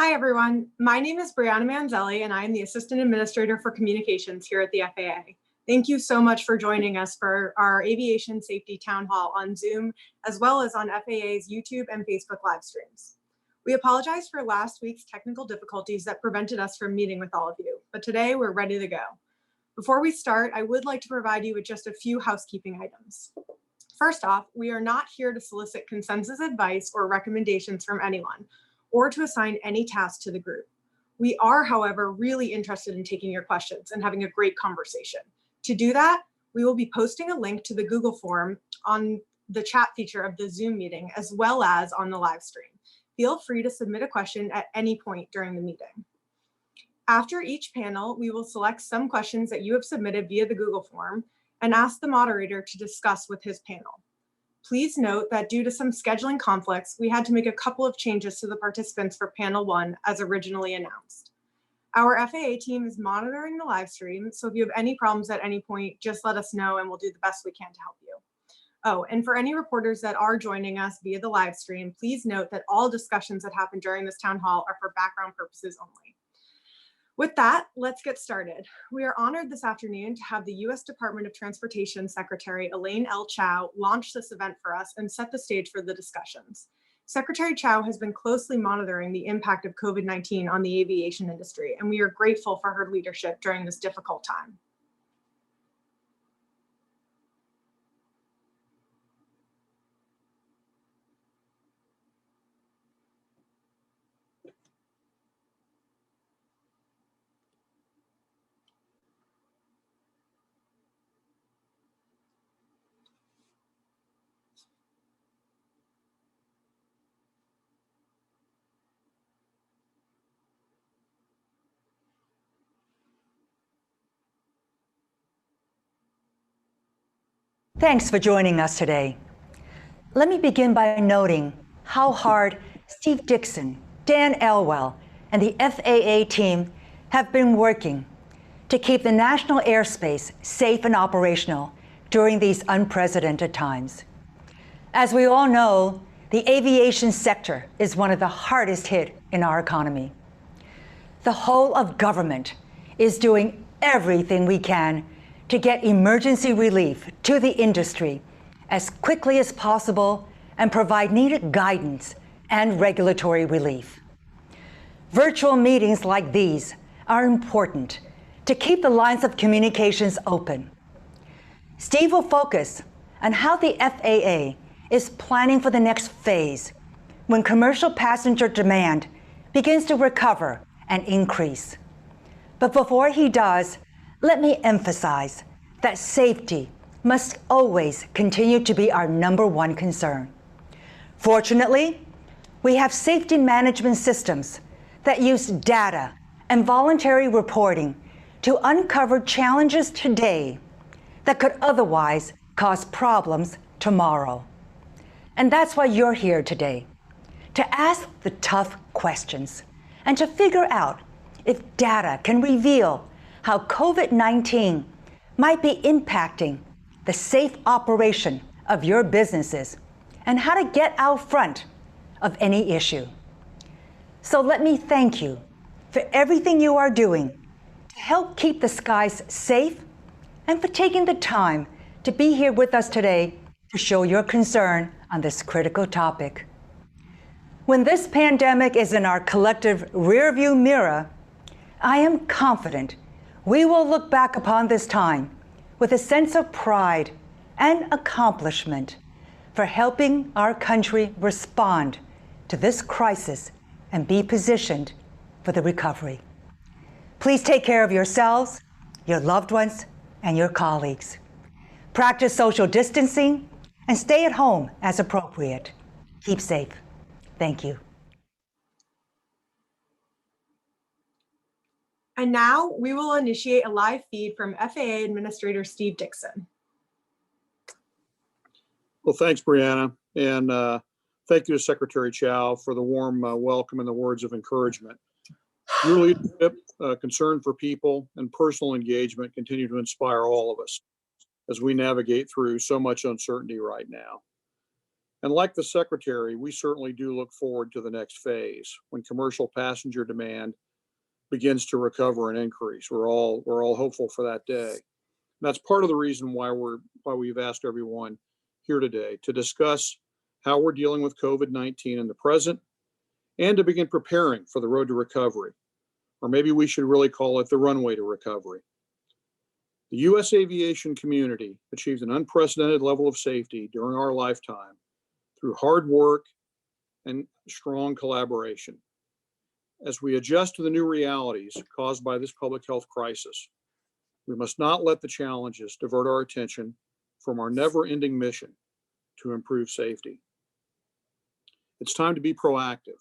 Hi, everyone. My name is Brianna Manzelli, and I am the Assistant Administrator for Communications here at the FAA. Thank you so much for joining us for our Aviation Safety Town Hall on Zoom, as well as on FAA's YouTube and Facebook live streams. We apologize for last week's technical difficulties that prevented us from meeting with all of you, but today we're ready to go. Before we start, I would like to provide you with just a few housekeeping items. First off, we are not here to solicit consensus advice or recommendations from anyone, or to assign any task to the group. We are, however, really interested in taking your questions and having a great conversation. To do that, we will be posting a link to the Google form on the chat feature of the Zoom meeting, as well as on the live stream. Feel free to submit a question at any point during the meeting. After each panel, we will select some questions that you have submitted via the Google form and ask the moderator to discuss with his panel. Please note that due to some scheduling conflicts, we had to make a couple of changes to the participants for panel 1 as originally announced. Our FAA team is monitoring the live stream, so if you have any problems at any point, just let us know and we'll do the best we can to help you. Oh, and for any reporters that are joining us via the live stream, please note that all discussions that happen during this town hall are for background purposes only. With that, let's get started. We are honored this afternoon to have the U.S. Department of Transportation Secretary Elaine L. Chao launch this event for us and set the stage for the discussions. Secretary Chao has been closely monitoring the impact of COVID-19 on the aviation industry, and we are grateful for her leadership during this difficult time. Thanks for joining us today. Let me begin by noting how hard Steve Dickson, Dan Elwell, and the FAA team have been working to keep the national airspace safe and operational during these unprecedented times. As we all know, the aviation sector is one of the hardest hit in our economy. The whole of government is doing everything we can to get emergency relief to the industry as quickly as possible and provide needed guidance and regulatory relief. Virtual meetings like these are important to keep the lines of communications open. Steve will focus on how the FAA is planning for the next phase when commercial passenger demand begins to recover and increase. But before he does, let me emphasize that safety must always continue to be our #1 concern. Fortunately, we have safety management systems that use data and voluntary reporting to uncover challenges today that could otherwise cause problems tomorrow. And that's why you're here today, to ask the tough questions and to figure out if data can reveal how COVID-19 might be impacting the safe operation of your businesses and how to get out front of any issue. So let me thank you for everything you are doing to help keep the skies safe and for taking the time to be here with us today to show your concern on this critical topic. When this pandemic is in our collective rearview mirror, I am confident we will look back upon this time with a sense of pride and accomplishment for helping our country respond to this crisis and be positioned for the recovery. Please take care of yourselves, your loved ones, and your colleagues. Practice social distancing and stay at home as appropriate. Keep safe. Thank you. And now we will initiate a live feed from FAA Administrator Steve Dickson. Well, thanks, Brianna. And thank you to Secretary Chao for the warm welcome and the words of encouragement. Your leadership, concern for people, and personal engagement continue to inspire all of us as we navigate through so much uncertainty right now. And like the Secretary, we certainly do look forward to the next phase when commercial passenger demand begins to recover and increase. We're all hopeful for that day. And that's part of the reason why we've asked everyone here today to discuss how we're dealing with COVID-19 in the present and to begin preparing for the road to recovery, or maybe we should really call it the runway to recovery. The U.S. aviation community achieved an unprecedented level of safety during our lifetime through hard work and strong collaboration. As we adjust to the new realities caused by this public health crisis, we must not let the challenges divert our attention from our never-ending mission to improve safety. It's time to be proactive,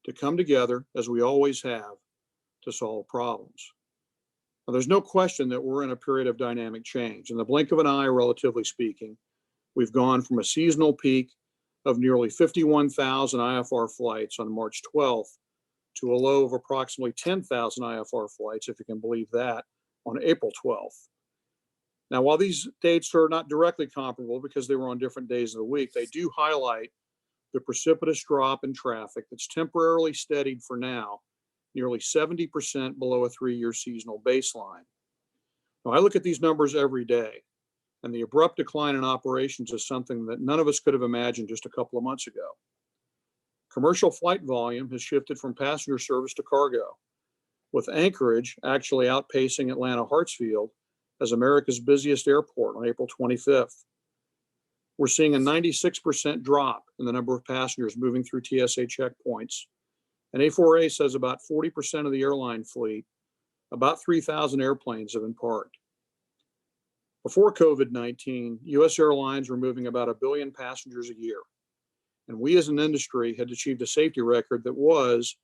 to come together as we always have to solve problems. Now, there's no question that we're in a period of dynamic change. In the blink of an eye, relatively speaking, we've gone from a seasonal peak of nearly 51,000 IFR flights on March 12th to a low of approximately 10,000 IFR flights, if you can believe that, on April 12th. Now, while these dates are not directly comparable because they were on different days of the week, they do highlight the precipitous drop in traffic that's temporarily steadied for now, nearly 70% below a 3-year seasonal baseline. Now, I look at these numbers every day, and the abrupt decline in operations is something that none of us could have imagined just a couple of months ago. Commercial flight volume has shifted from passenger service to cargo, with Anchorage actually outpacing Atlanta Hartsfield as America's busiest airport on April 25th. We're seeing a 96% drop in the number of passengers moving through TSA checkpoints. And A4A says about 40% of the airline fleet, about 3,000 airplanes have been parked. Before COVID-19, US airlines were moving about 1 billion passengers a year. And we as an industry had achieved a safety record that was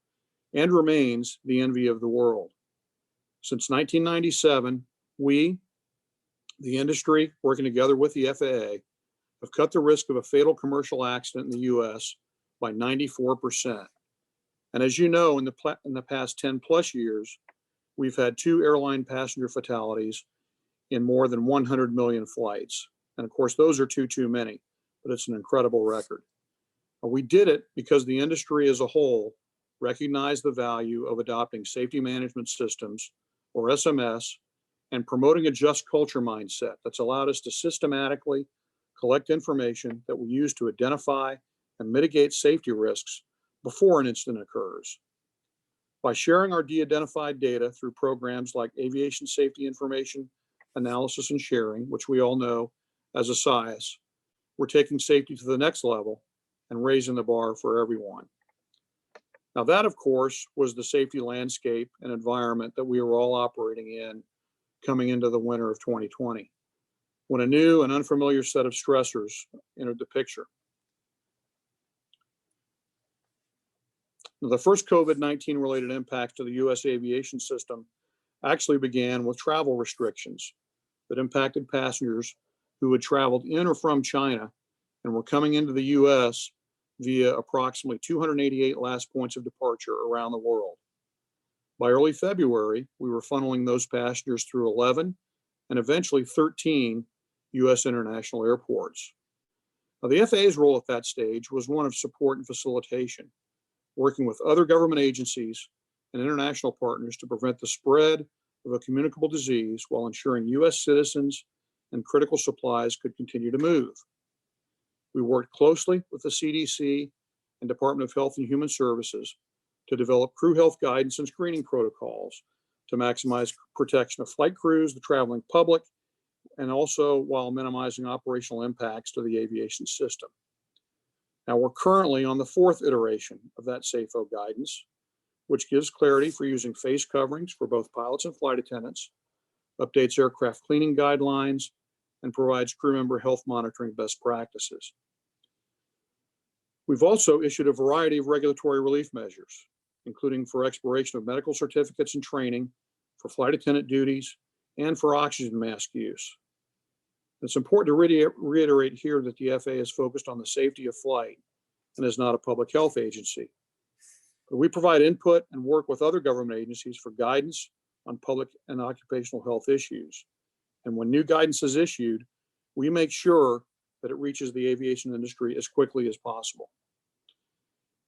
and remains the envy of the world. Since 1997, we, the industry, working together with the FAA, have cut the risk of a fatal commercial accident in the US by 94%. And as you know, in the past 10 plus years, we've had 2 airline passenger fatalities in more than 100 million flights. And of course, those are too many, but it's an incredible record. We did it because the industry as a whole recognized the value of adopting safety management systems, or SMS, and promoting a just culture mindset that's allowed us to systematically collect information that we use to identify and mitigate safety risks before an incident occurs. By sharing our de-identified data through programs like Aviation Safety Information Analysis and Sharing, which we all know as a SIAS, we're taking safety to the next level and raising the bar for everyone. Now that, of course, was the safety landscape and environment that we were all operating in coming into the winter of 2020, when a new and unfamiliar set of stressors entered the picture. Now, the first COVID-19 related impacts to the US aviation system actually began with travel restrictions that impacted passengers who had traveled in or from China and were coming into the US via approximately 288 last points of departure around the world. By early February, we were funneling those passengers through 11 and eventually 13 US international airports. Now, the FAA's role at that stage was one of support and facilitation, working with other government agencies and international partners to prevent the spread of a communicable disease while ensuring US citizens and critical supplies could continue to move. We worked closely with the CDC and Department of Health and Human Services to develop crew health guidance and screening protocols to maximize protection of flight crews, the traveling public, and also while minimizing operational impacts to the aviation system. Now, we're currently on the 4th iteration of that SAFO guidance, which gives clarity for using face coverings for both pilots and flight attendants, updates aircraft cleaning guidelines, and provides crew member health monitoring best practices. We've also issued a variety of regulatory relief measures, including for expiration of medical certificates and training, for flight attendant duties, and for oxygen mask use. It's important to reiterate here that the FAA is focused on the safety of flight and is not a public health agency. But we provide input and work with other government agencies for guidance on public and occupational health issues. And when new guidance is issued, we make sure that it reaches the aviation industry as quickly as possible.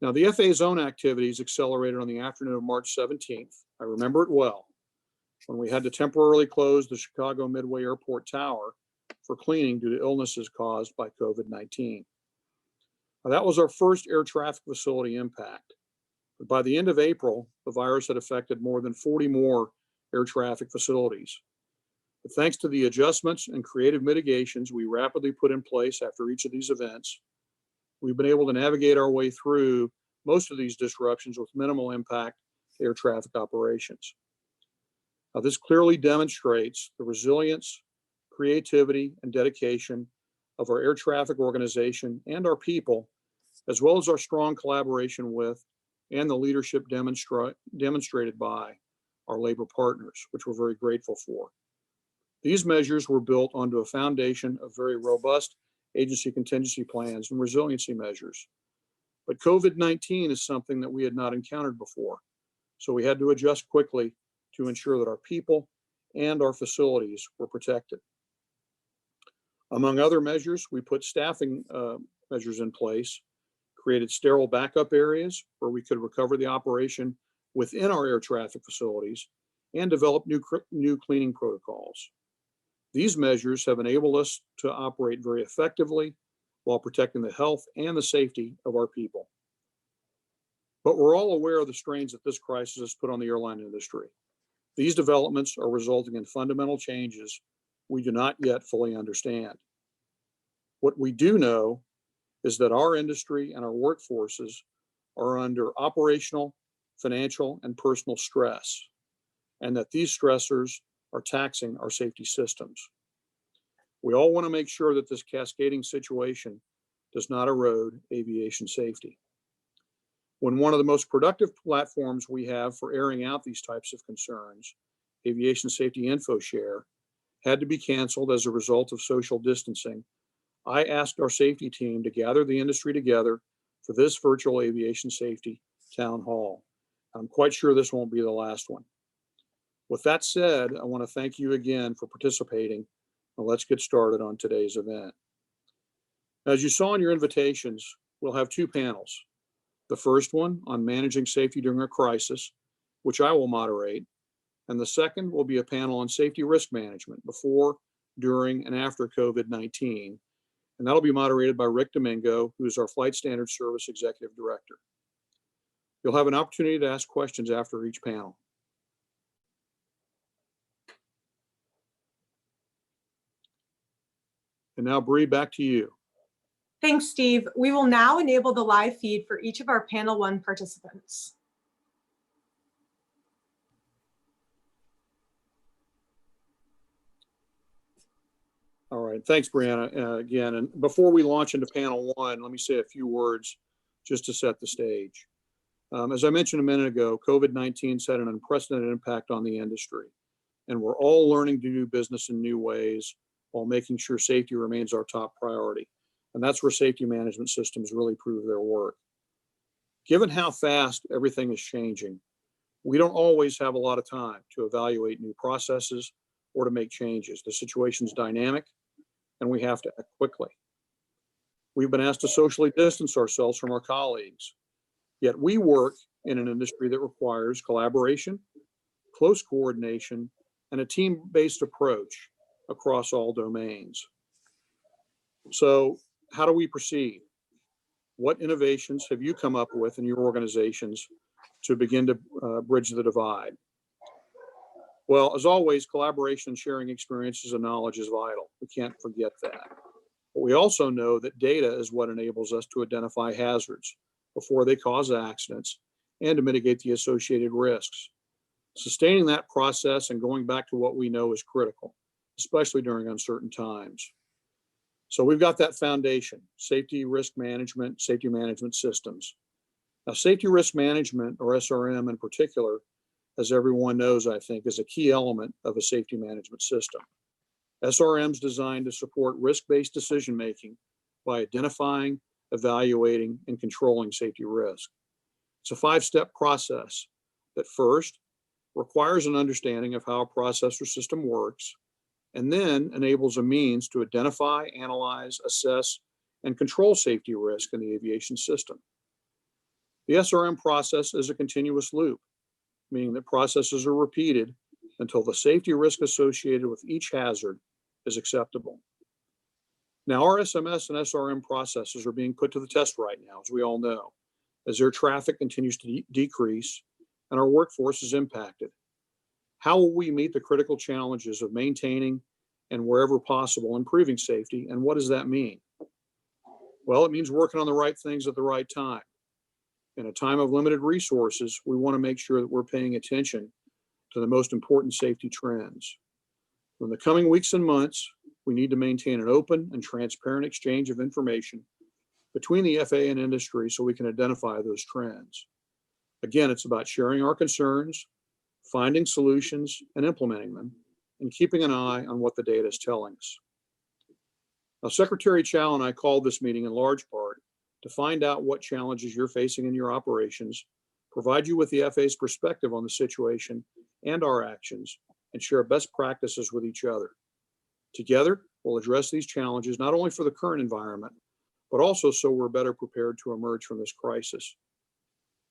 Now, the FAA's own activities accelerated on the afternoon of March 17th. I remember it well, when we had to temporarily close the Chicago Midway Airport Tower for cleaning due to illnesses caused by COVID-19. Now, that was our first air traffic facility impact. But by the end of April, the virus had affected more than 40 more air traffic facilities. But thanks to the adjustments and creative mitigations we rapidly put in place after each of these events, we've been able to navigate our way through most of these disruptions with minimal impact to air traffic operations. Now, this clearly demonstrates the resilience, creativity, and dedication of our air traffic organization and our people, as well as our strong collaboration with and the leadership demonstrated by our labor partners, which we're very grateful for. These measures were built onto a foundation of very robust agency contingency plans and resiliency measures. But COVID-19 is something that we had not encountered before, so we had to adjust quickly to ensure that our people and our facilities were protected. Among other measures, we put staffing measures in place, created sterile backup areas where we could recover the operation within our air traffic facilities, and develop new cleaning protocols. These measures have enabled us to operate very effectively while protecting the health and the safety of our people. But we're all aware of the strains that this crisis has put on the airline industry. These developments are resulting in fundamental changes we do not yet fully understand. What we do know is that our industry and our workforces are under operational, financial, and personal stress, and that these stressors are taxing our safety systems. We all want to make sure that this cascading situation does not erode aviation safety. When one of the most productive platforms we have for airing out these types of concerns, Aviation Safety InfoShare, had to be canceled as a result of social distancing, I asked our safety team to gather the industry together for this virtual aviation safety town hall. I'm quite sure this won't be the last one. With that said, I want to thank you again for participating, and let's get started on today's event. As you saw in your invitations, we'll have two panels. The first one on managing safety during a crisis, which I will moderate, and the second will be a panel on safety risk management before, during, and after COVID-19, and that'll be moderated by Rick Domingo, who is our Flight Standards Service Executive Director. You'll have an opportunity to ask questions after each panel. And now, Bree, back to you. Thanks, Steve. We will now enable the live feed for each of our panel 1 participants. All right, thanks, Brianna, again. And before we launch into panel 1, let me say a few words just to set the stage. As I mentioned a minute ago, COVID-19 had an unprecedented impact on the industry, and we're all learning to do business in new ways while making sure safety remains our top priority. And that's where safety management systems really prove their work. Given how fast everything is changing, we don't always have a lot of time to evaluate new processes or to make changes. The situation's dynamic, and we have to act quickly. We've been asked to socially distance ourselves from our colleagues, yet we work in an industry that requires collaboration, close coordination, and a team-based approach across all domains. So how do we proceed? What innovations have you come up with in your organizations to begin to bridge the divide? Well, as always, collaboration and sharing experiences and knowledge is vital. We can't forget that. But we also know that data is what enables us to identify hazards before they cause accidents and to mitigate the associated risks. Sustaining that process and going back to what we know is critical, especially during uncertain times. So we've got that foundation, safety risk management, safety management systems. Now, safety risk management, or SRM in particular, as everyone knows, I think, is a key element of a safety management system. SRM is designed to support risk-based decision-making by identifying, evaluating, and controlling safety risk. It's a 5-step process that first requires an understanding of how a process or system works, and then enables a means to identify, analyze, assess, and control safety risk in the aviation system. The SRM process is a continuous loop, meaning that processes are repeated until the safety risk associated with each hazard is acceptable. Now, our SMS and SRM processes are being put to the test right now, as we all know, as air traffic continues to decrease and our workforce is impacted. How will we meet the critical challenges of maintaining and, wherever possible, improving safety? And what does that mean? Well, it means working on the right things at the right time. In a time of limited resources, we want to make sure that we're paying attention to the most important safety trends. In the coming weeks and months, we need to maintain an open and transparent exchange of information between the FAA and industry so we can identify those trends. Again, it's about sharing our concerns, finding solutions and implementing them, and keeping an eye on what the data is telling us. Now, Secretary Chao and I called this meeting in large part to find out what challenges you're facing in your operations, provide you with the FAA's perspective on the situation and our actions, and share best practices with each other. Together, we'll address these challenges not only for the current environment, but also so we're better prepared to emerge from this crisis.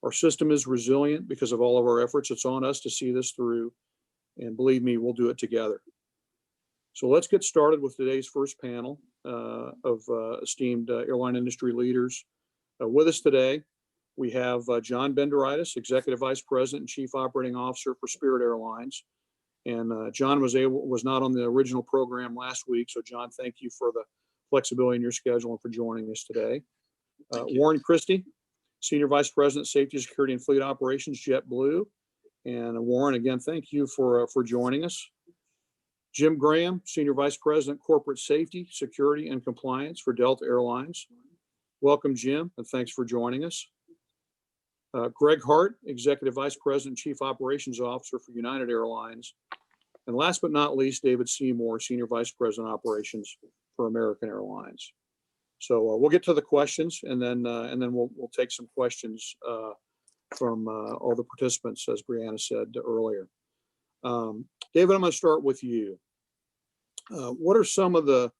Our system is resilient because of all of our efforts. It's on us to see this through, and believe me, we'll do it together. So let's get started with today's first panel of esteemed airline industry leaders. With us today, we have John Bendoraitis, Executive Vice President and Chief Operating Officer for Spirit Airlines. And John was not on the original program last week. So John, thank you for the flexibility in your schedule and for joining us today. Warren Christie, Senior Vice President, Safety, Security, and Fleet Operations, JetBlue. And Warren, again, thank you for joining us. Jim Graham, Senior Vice President, Corporate Safety, Security, and Compliance for Delta Airlines. Welcome, Jim, and thanks for joining us. Greg Hart, Executive Vice President, Chief Operations Officer for United Airlines. And last but not least, David Seymour, Senior Vice President, Operations for American Airlines. So we'll get to the questions, and then we'll take some questions from all the participants, as Brianna said earlier. David, I'm going to start with you. What are some of the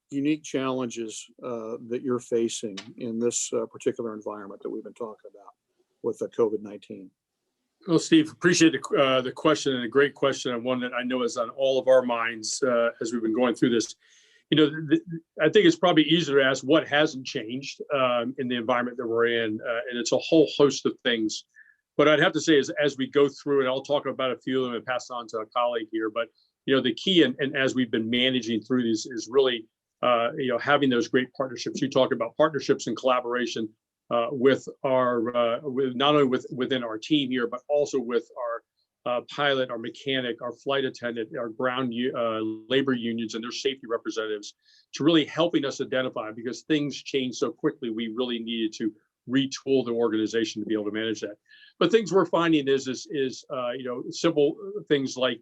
unique challenges that you're facing in this particular environment that we've been talking about with the COVID-19? Well, Steve, appreciate the question, and a great question, and one that I know is on all of our minds as we've been going through this. You know, I think it's probably easier to ask what hasn't changed in the environment that we're in, and it's a whole host of things. But I'd have to say is as we go through, and I'll talk about a few of them and pass on to a colleague here, but you know, the key and as we've been managing through these is really you know, having those great partnerships. You talk about partnerships and collaboration with our not only within our team here, but also with our pilot, our mechanic, our flight attendant, our ground labor unions and their safety representatives, to really helping us identify, because things change so quickly, we really needed to retool the organization to be able to manage that. But things we're finding is you know, simple things like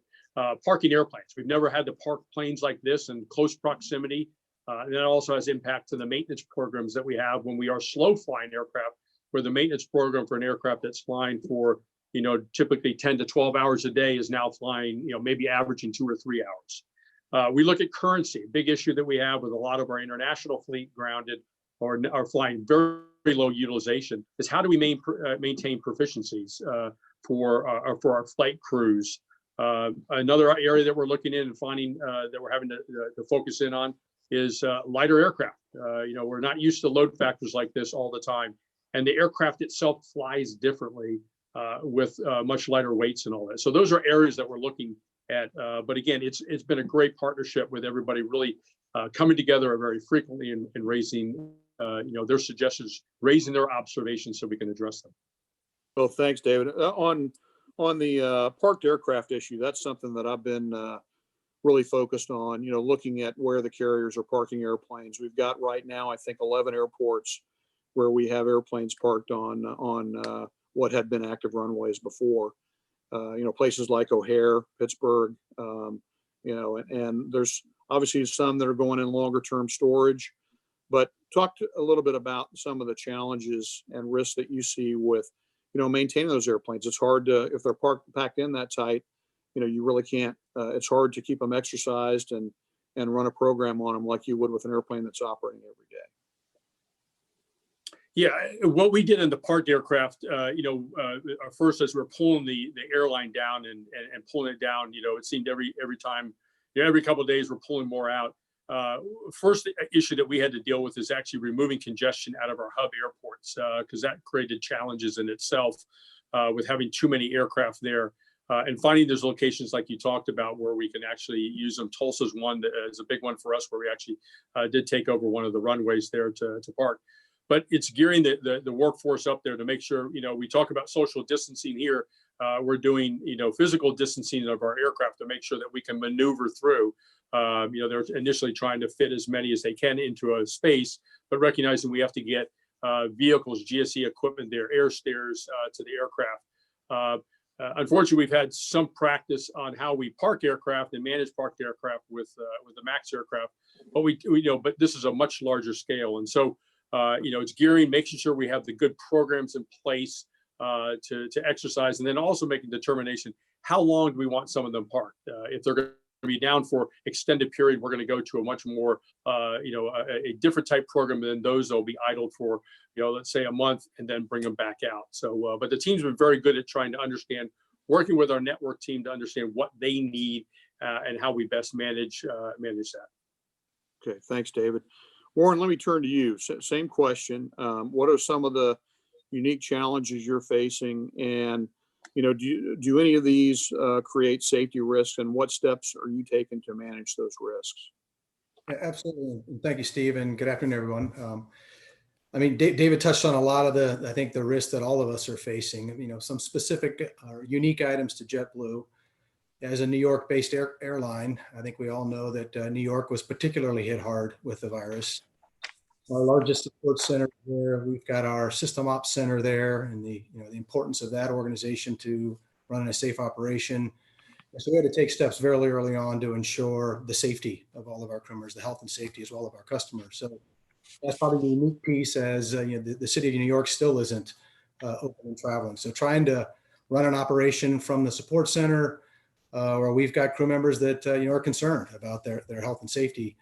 parking airplanes. We've never had to park planes like this in close proximity. And that also has impact to the maintenance programs that we have when we are slow flying aircraft, where the maintenance program for an aircraft that's flying for, you know, typically 10 to 12 hours a day is now flying, you know, maybe averaging 2 or 3 hours. We look at currency, big issue that we have with a lot of our international fleet grounded or are flying very low utilization, is how do we maintain proficiencies for our flight crews. Another area that we're looking in and finding that we're having to focus in on is lighter aircraft. You know, we're not used to load factors like this all the time, and the aircraft itself flies differently with much lighter weights and all that. So those are areas that we're looking at. But again, it's been a great partnership with everybody really coming together very frequently and raising you know, their suggestions, raising their observations so we can address them. Well, thanks, David. On the parked aircraft issue, that's something that I've been really focused on, you know, looking at where the carriers are parking airplanes. We've got right now, I think, 11 airports where we have airplanes parked on what had been active runways before. You know, places like O'Hare, Pittsburgh, you know, and there's obviously some that are going in longer term storage. But talk a little bit about some of the challenges and risks that you see with, you know, maintaining those airplanes. It's hard to, if they're packed in that tight, you really can't, it's hard to keep them exercised and run a program on them like you would with an airplane that's operating every day. Yeah, what we did in the parked aircraft, first as we're pulling the airline down and pulling it down, it seemed every time, every couple of days we're pulling more out. First issue that we had to deal with is actually removing congestion out of our hub airports, because that created challenges in itself with having too many aircraft there. And finding those locations like you talked about where we can actually use them. Tulsa's one that is a big one for us where we actually did take over one of the runways there to park. But it's gearing the workforce up there to make sure, we talk about social distancing here. We're doing, physical distancing of our aircraft to make sure that we can maneuver through. They're initially trying to fit as many as they can into a space, but recognizing we have to get vehicles, GSE equipment there, air stairs to the aircraft. Unfortunately, we've had some practice on how we park aircraft and manage parked aircraft with the MAX aircraft, but but this is a much larger scale, and so it's gearing, making sure we have the good programs in place to exercise, and then also making determination how long do we want some of them parked. If they're going to be down for extended period, we're going to go to a much more a different type program than those that'll be idled for let's say a month and then bring them back out. So but the team's been very good at trying to understand, working with our network team to understand what they need and how we best manage that. Okay, thanks, David. Warren, let me turn to you. Same question. What are some of the unique challenges you're facing, and do any of these create safety risks, and what steps are you taking to manage those risks? Yeah, absolutely. Thank you, Steve, and good afternoon, everyone. David touched on a lot of the risks that all of us are facing. Some specific or unique items to JetBlue. As a New York-based airline, I think we all know that New York was particularly hit hard with the virus. Our largest support center there, we've got our system ops center there, and the importance of that organization to running a safe operation. And so we had to take steps very early on to ensure the safety of all of our crew members, the health and safety as well of our customers. So that's probably the unique piece, as the city of New York still isn't open and traveling. So trying to run an operation from the support center, where we've got crew members that are concerned about their health and safety,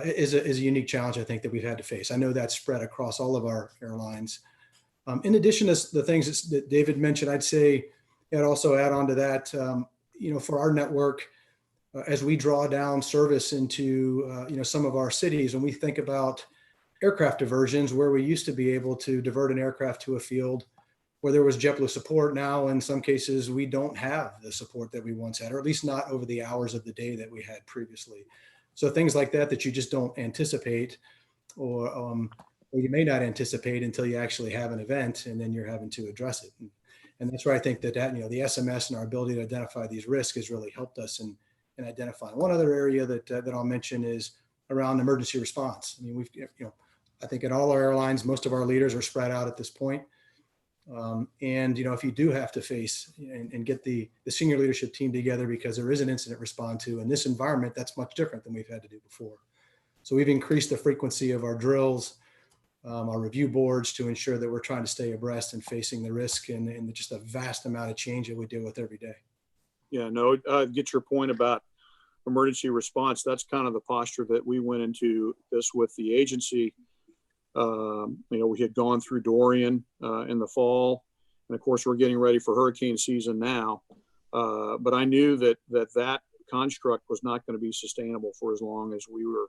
is a unique challenge, I think, that we've had to face. I know that's spread across all of our airlines. In addition to the things that David mentioned, I'd say I'd also add on to that, for our network, as we draw down service into some of our cities, and we think about aircraft diversions where we used to be able to divert an aircraft to a field where there was JetBlue support. Now, in some cases, we don't have the support that we once had, or at least not over the hours of the day that we had previously. So things like that you just don't anticipate, or you may not anticipate until you actually have an event, and then you're having to address it. And that's where I think that the SMS and our ability to identify these risks has really helped us in identifying. One other area that I'll mention is around emergency response. I think at all our airlines, most of our leaders are spread out at this point. If you do have to face and get the senior leadership team together because there is an incident to respond to in this environment, that's much different than we've had to do before. So we've increased the frequency of our drills, our review boards, to ensure that we're trying to stay abreast and facing the risk and just a vast amount of change that we deal with every day. Yeah, no, I get your point about emergency response. That's kind of the posture that we went into this with the agency. We had gone through Dorian in the fall, and of course we're getting ready for hurricane season now. But I knew that construct was not going to be sustainable for as long as we were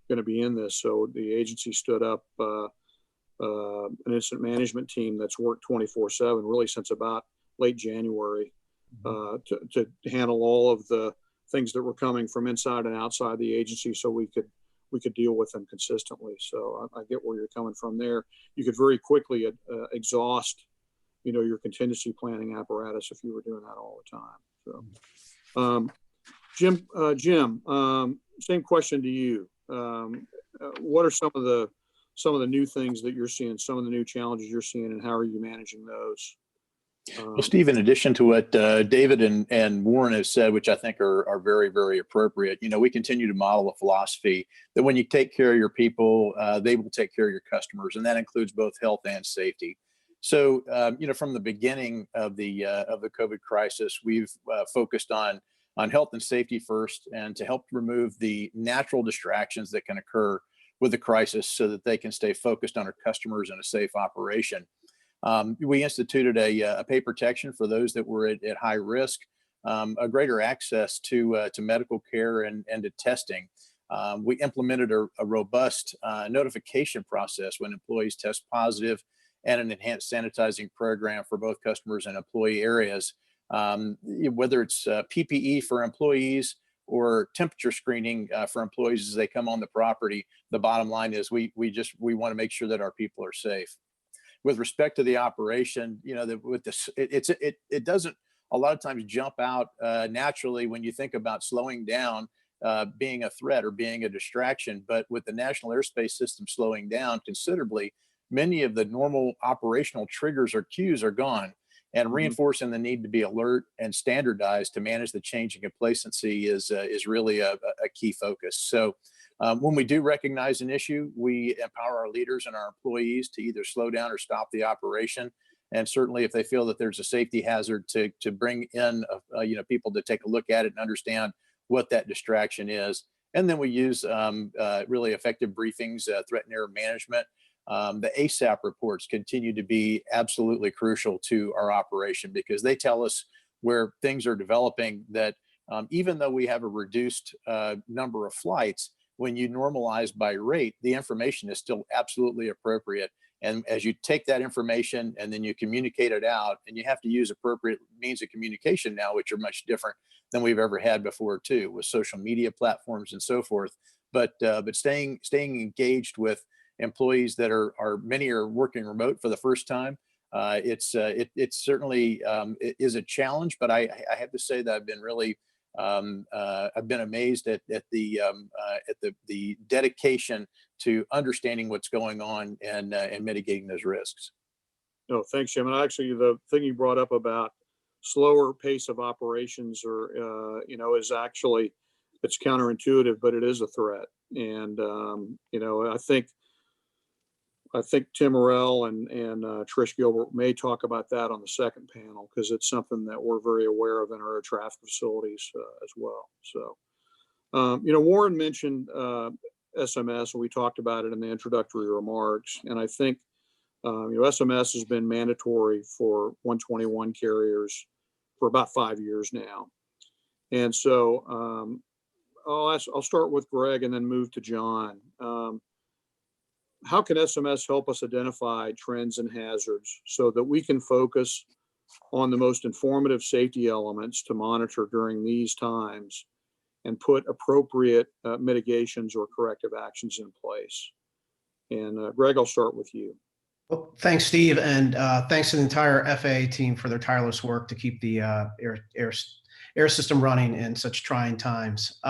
going to be in this. So the agency stood up an incident management team that's worked 24/7 really since about late January to handle all of the things that were coming from inside and outside the agency, so we could deal with them consistently. So I get where you're coming from there. You could very quickly exhaust, your contingency planning apparatus if you were doing that all the time. So, Jim, same question to you. What are some of the new things that you're seeing, some of the new challenges you're seeing, and how are you managing those? Well, Steve, in addition to what David and Warren have said, which I think are very, very appropriate, we continue to model a philosophy that when you take care of your people, they will take care of your customers, and that includes both health and safety. So, from the beginning of the COVID crisis, we've focused on on health and safety first, and to help remove the natural distractions that can occur with the crisis so that they can stay focused on our customers and a safe operation. We instituted a pay protection for those that were at high risk, a greater access to medical care and to testing. We implemented a robust notification process when employees test positive, and an enhanced sanitizing program for both customers and employee areas. Whether it's PPE for employees or temperature screening for employees as they come on the property, the bottom line is we want to make sure that our people are safe. With respect to the operation, with this, it doesn't a lot of times jump out naturally when you think about slowing down being a threat or being a distraction. But with the national airspace system slowing down considerably, many of the normal operational triggers or cues are gone, and reinforcing the need to be alert and standardized to manage the changing complacency is really a key focus. So when we do recognize an issue, we empower our leaders and our employees to either slow down or stop the operation. And certainly if they feel that there's a safety hazard, to bring in people to take a look at it and understand what that distraction is. And then we use really effective briefings, threat and error management. The ASAP reports continue to be absolutely crucial to our operation, because they tell us where things are developing that even though we have a reduced number of flights, when you normalize by rate, the information is still absolutely appropriate. And as you take that information and then you communicate it out, and you have to use appropriate means of communication now, which are much different than we've ever had before too, with social media platforms and so forth. But staying engaged with employees that many are working remote for the first time. It's certainly it is a challenge, but I have to say that I've been really I've been amazed at the dedication to understanding what's going on and mitigating those risks. No, thanks, Jim. And actually, the thing you brought up about slower pace of operations, or is actually, it's counterintuitive, but it is a threat. And I think Tim Arel and Trish Gilbert may talk about that on the second panel, because it's something that we're very aware of in our air traffic facilities as well. So, Warren mentioned SMS, and we talked about it in the introductory remarks. And I think, SMS has been mandatory for 121 carriers for about 5 years now. And so I'll start with Greg and then move to John. How can SMS help us identify trends and hazards so that we can focus on the most informative safety elements to monitor during these times and put appropriate mitigations or corrective actions in place? And Greg, I'll start with you. Well, thanks, Steve, and thanks to the entire FAA team for their tireless work to keep the air system running in such trying times.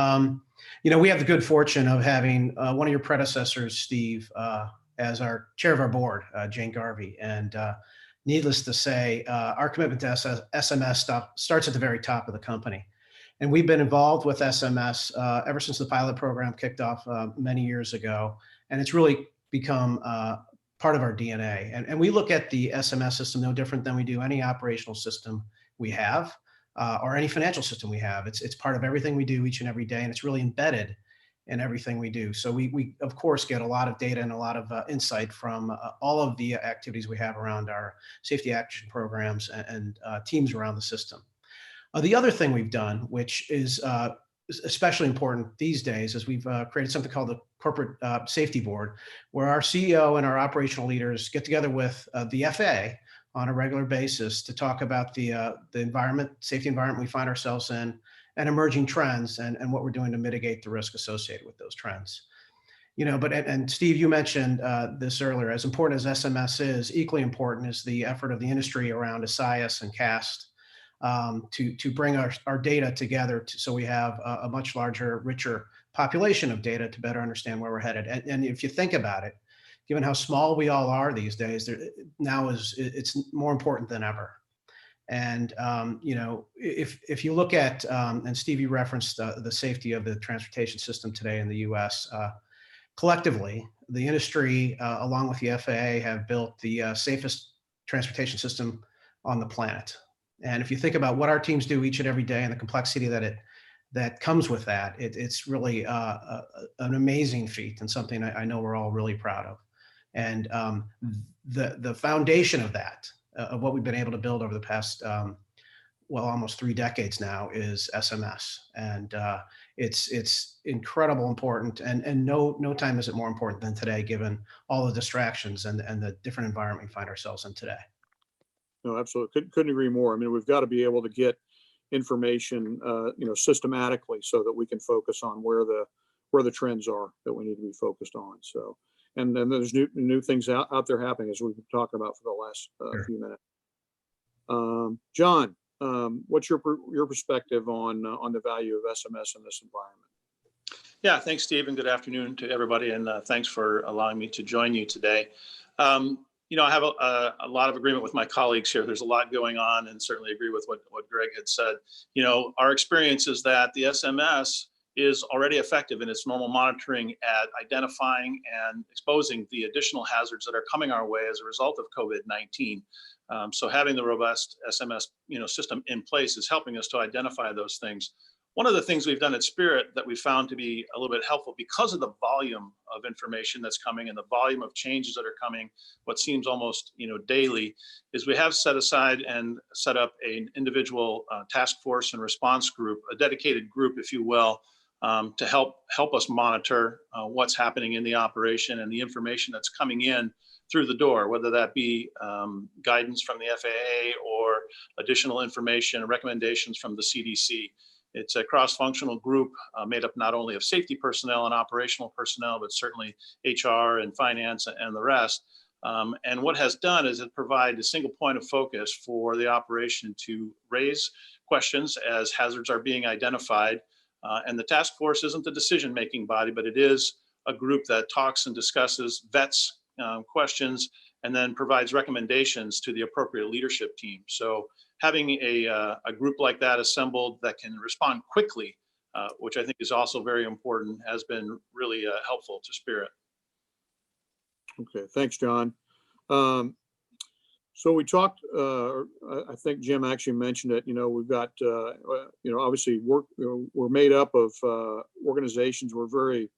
We have the good fortune of having one of your predecessors, Steve, as our chair of our board, Jane Garvey. And needless to say, our commitment to SMS starts at the very top of the company. And we've been involved with SMS ever since the pilot program kicked off many years ago. And it's really become part of our DNA. And we look at the SMS system no different than we do any operational system we have. Or any financial system we have. It's part of everything we do each and every day, and it's really embedded in everything we do. So we of course get a lot of data and a lot of insight from all of the activities we have around our safety action programs and teams around the system. The other thing we've done, which is especially important these days, is we've created something called the Corporate Safety Board, where our CEO and our operational leaders get together with the FAA on a regular basis to talk about the safety environment we find ourselves in, and emerging trends, and what we're doing to mitigate the risk associated with those trends. And Steve, you mentioned this earlier. As important as SMS is, equally important is the effort of the industry around ASIAS and CAST to bring our data together so we have a much larger, richer population of data to better understand where we're headed. And if you think about it, given how small we all are these days, it's more important than ever. And if you look at, and Steve, you referenced the safety of the transportation system today in the U.S. Collectively, the industry, along with the FAA, have built the safest transportation system on the planet. And if you think about what our teams do each and every day and the complexity that it that comes with that, it's really an amazing feat and something I know we're all really proud of. And the foundation of that, of what we've been able to build over the past, well, almost 3 decades now, is SMS. And it's incredible important. And no time is it more important than today, given all the distractions and the different environment we find ourselves in today. No, absolutely. Couldn't agree more. I mean, we've got to be able to get information, systematically, so that we can focus on where the trends are that we need to be focused on. So, and then there's new things out there happening, as we've been talking about for the last few minutes. John, what's your perspective on the value of SMS in this environment? Yeah, thanks, Steve, and good afternoon to everybody, and thanks for allowing me to join you today. I have a lot of agreement with my colleagues here. There's a lot going on, and certainly agree with what Greg had said. Our experience is that the SMS is already effective in its normal monitoring at identifying and exposing the additional hazards that are coming our way as a result of COVID-19. So having the robust SMS system in place is helping us to identify those things. One of the things we've done at Spirit that we found to be a little bit helpful, because of the volume of information that's coming and the volume of changes that are coming, what seems almost daily, is we have set aside and set up an individual task force and response group, a dedicated group, if you will, to help us monitor what's happening in the operation and the information that's coming in through the door, whether that be guidance from the FAA or additional information and recommendations from the CDC. It's a cross-functional group made up not only of safety personnel and operational personnel, but certainly HR and finance and the rest. And what has done is it provide a single point of focus for the operation to raise questions as hazards are being identified. And the task force isn't the decision-making body, but it is a group that talks and discusses, vets questions, and then provides recommendations to the appropriate leadership team. So having a group like that assembled that can respond quickly, which I think is also very important, has been really helpful to Spirit. Okay, thanks, John. So we talked, I think Jim actually mentioned it, we've got, obviously we're made up of organizations. We're very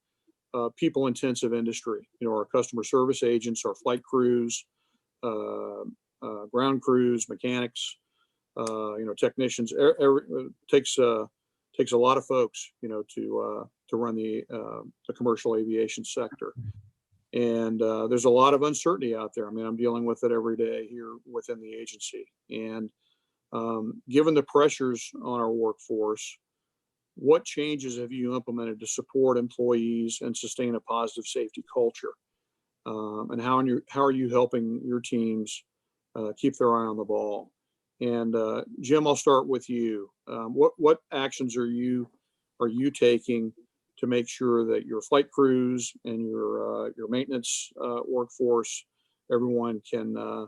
people intensive industry, our customer service agents, our flight crews, ground crews, mechanics, technicians. Takes a lot of folks, to run the commercial aviation sector. And there's a lot of uncertainty out there. I mean, I'm dealing with it every day here within the agency. And given the pressures on our workforce, what changes have you implemented to support employees and sustain a positive safety culture? And how are you helping your teams keep their eye on the ball? And Jim, I'll start with you. What actions are you taking to make sure that your flight crews and your maintenance workforce, everyone can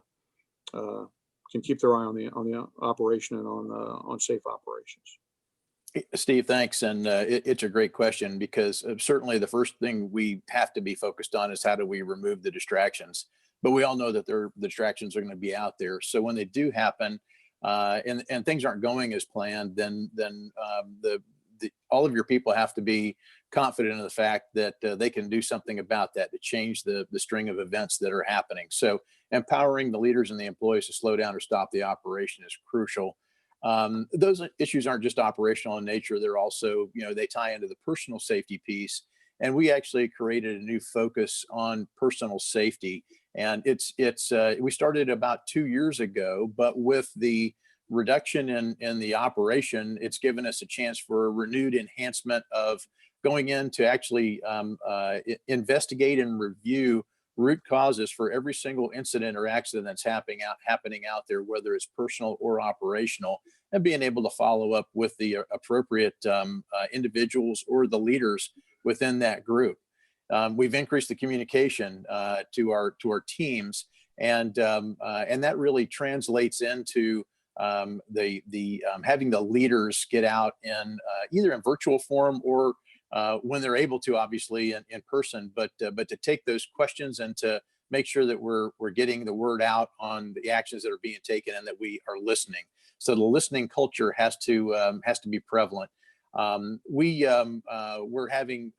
keep their eye on the operation and on safe operations? Steve, thanks. And it's a great question, because certainly the first thing we have to be focused on is how do we remove the distractions. But we all know that the distractions are going to be out there. So when they do happen and things aren't going as planned, then all of your people have to be confident in the fact that they can do something about that to change the string of events that are happening. So empowering the leaders and the employees to slow down or stop the operation is crucial. Those issues aren't just operational in nature. They're also, they tie into the personal safety piece. And we actually created a new focus on personal safety. And we started about 2 years ago, but with the reduction in the operation, it's given us a chance for a renewed enhancement of going in to actually investigate and review root causes for every single incident or accident that's happening out there, whether it's personal or operational, and being able to follow up with the appropriate individuals or the leaders within that group. We've increased the communication to our teams, and that really translates into having the leaders get out in either in virtual form or when they're able to, obviously in person, but to take those questions and to make sure that we're getting the word out on the actions that are being taken and that we are listening. So the listening culture has to be prevalent. We're having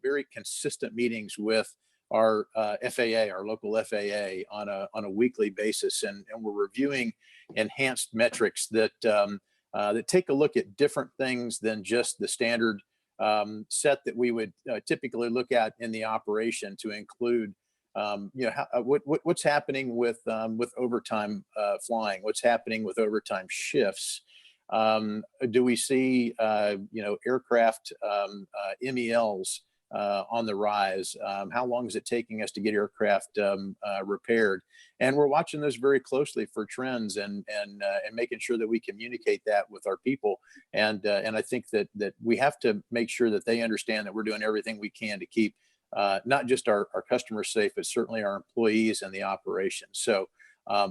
very consistent meetings with our FAA, our local FAA, on a weekly basis, and we're reviewing enhanced metrics that that take a look at different things than just the standard set that we would typically look at in the operation, to include what's happening with overtime flying, what's happening with overtime shifts. Do we see aircraft MELs on the rise? How long is it taking us to get aircraft repaired? And we're watching those very closely for trends, and making sure that we communicate that with our people. And I think that we have to make sure that they understand that we're doing everything we can to keep not just our customers safe, but certainly our employees and the operation. So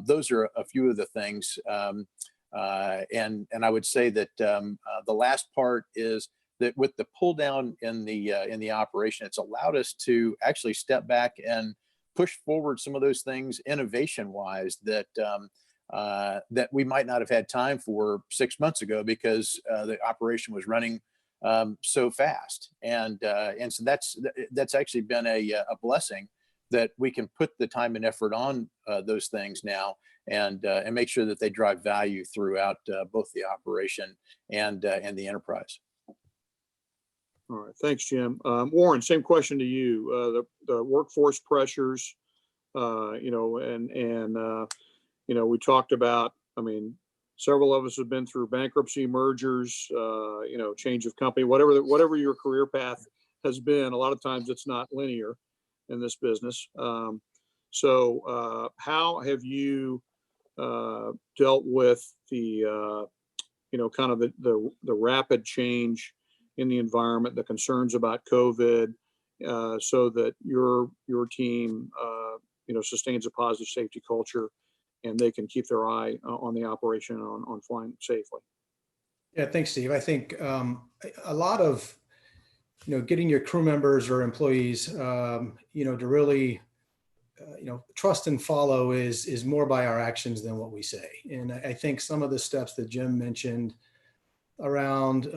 those are a few of the things. And I would say that the last part is that with the pull down in the operation, it's allowed us to actually step back and push forward some of those things innovation wise that that we might not have had time for 6 months ago, because the operation was running so fast. And so that's actually been a blessing, that we can put the time and effort on those things now, and make sure that they drive value throughout both the operation and the enterprise. All right, thanks, Jim. Warren, same question to you. The workforce pressures, we talked about, several of us have been through bankruptcy, mergers, change of company, whatever your career path has been. A lot of times it's not linear in this business. So how have you dealt with the, kind of the rapid change in the environment, the concerns about COVID, so that your team, sustains a positive safety culture, and they can keep their eye on the operation, on flying safely? Yeah, thanks, Steve. I think a lot of, getting your crew members or employees, to really, trust and follow is more by our actions than what we say. And I think some of the steps that Jim mentioned around,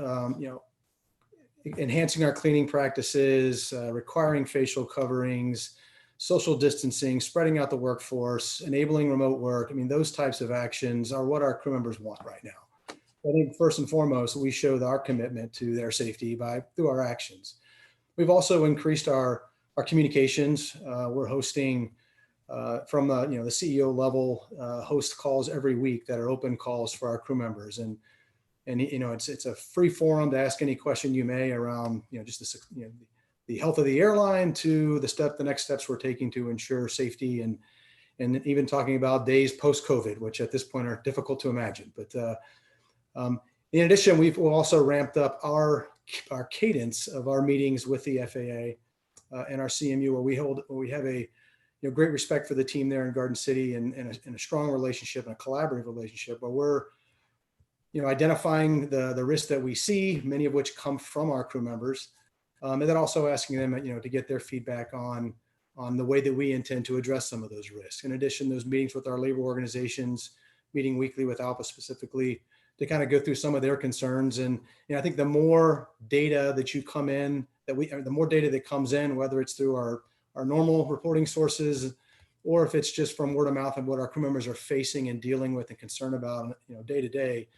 enhancing our cleaning practices, requiring facial coverings, social distancing, spreading out the workforce, enabling remote work. Those types of actions are what our crew members want right now. I think first and foremost, we show our commitment to their safety through our actions. We've also increased our communications. We're hosting from the CEO level host calls every week that are open calls for our crew members, and it's a free forum to ask any question you may around just the health of the airline, to the next steps we're taking to ensure safety, and even talking about days post-COVID, which at this point are difficult to imagine. But in addition, we've also ramped up our cadence of our meetings with the FAA and our CMU, where we have a great respect for the team there in Garden City, and a strong relationship and a collaborative relationship, where we're identifying the risks that we see, many of which come from our crew members, and then also asking them to get their feedback on the way that we intend to address some of those risks. In addition, those meetings with our labor organizations, meeting weekly with ALPA specifically, to kind of go through some of their concerns. And I think the more data that you come in, the more data that comes in, whether it's through our normal reporting sources, or if it's just from word of mouth and what our crew members are facing and dealing with and concerned about, day to day,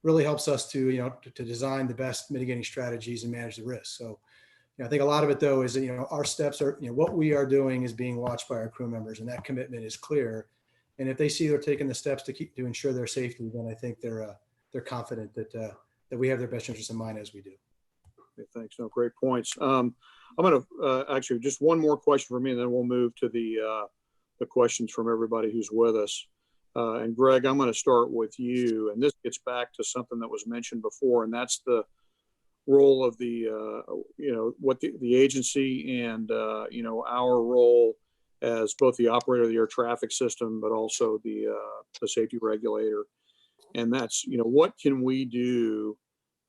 really helps us to design the best mitigating strategies and manage the risk. So, I think a lot of it, though, is that, our steps are, what we are doing is being watched by our crew members, and that commitment is clear. And if they see they're taking the steps to ensure their safety, then I think they're confident that we have their best interests in mind, as we do. Okay, thanks. No, great points. I'm going to actually just one more question for me, and then we'll move to the questions from everybody who's with us. And Greg, I'm going to start with you, and this gets back to something that was mentioned before, and that's the role of the, what the agency and, our role as both the operator of the air traffic system, but also the safety regulator. And that's, what can we do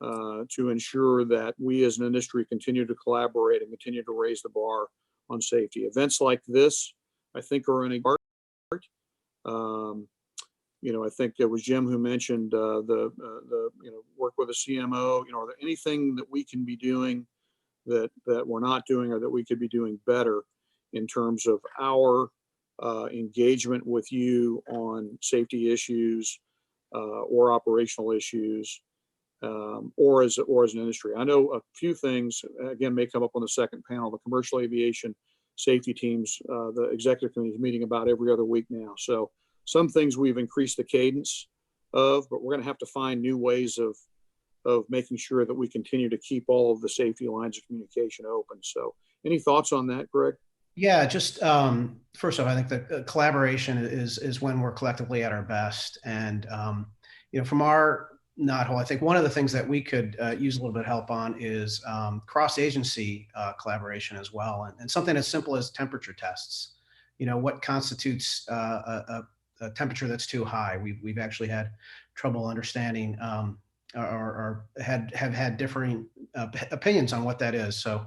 to ensure that we as an industry continue to collaborate and continue to raise the bar on safety? Events like this, I think, are in a part. I think it was Jim who mentioned the work with a CMO. Are there anything that we can be doing that we're not doing, or that we could be doing better in terms of our engagement with you on safety issues or operational issues, or as an industry? I know a few things, again, may come up on the second panel. The commercial aviation safety teams, the executive committee is meeting about every other week now. So some things we've increased the cadence of, but we're going to have to find new ways of making sure that we continue to keep all of the safety lines of communication open. So any thoughts on that, Greg? Yeah, just first off, I think the collaboration is when we're collectively at our best. And, from our knothole, I think one of the things that we could use a little bit of help on is cross-agency collaboration as well. And something as simple as temperature tests. What constitutes a temperature that's too high? We've actually had trouble understanding or have had differing opinions on what that is. So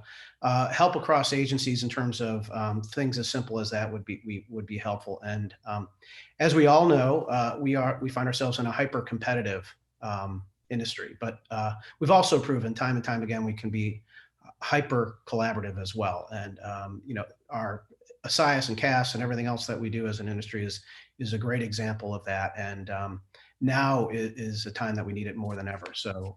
help across agencies in terms of things as simple as that would be helpful. And as we all know, we find ourselves in a hyper competitive industry, but we've also proven time and time again we can be hyper collaborative as well. And our SIAS and CAS and everything else that we do as an industry is a great example of that. And now is a time that we need it more than ever. So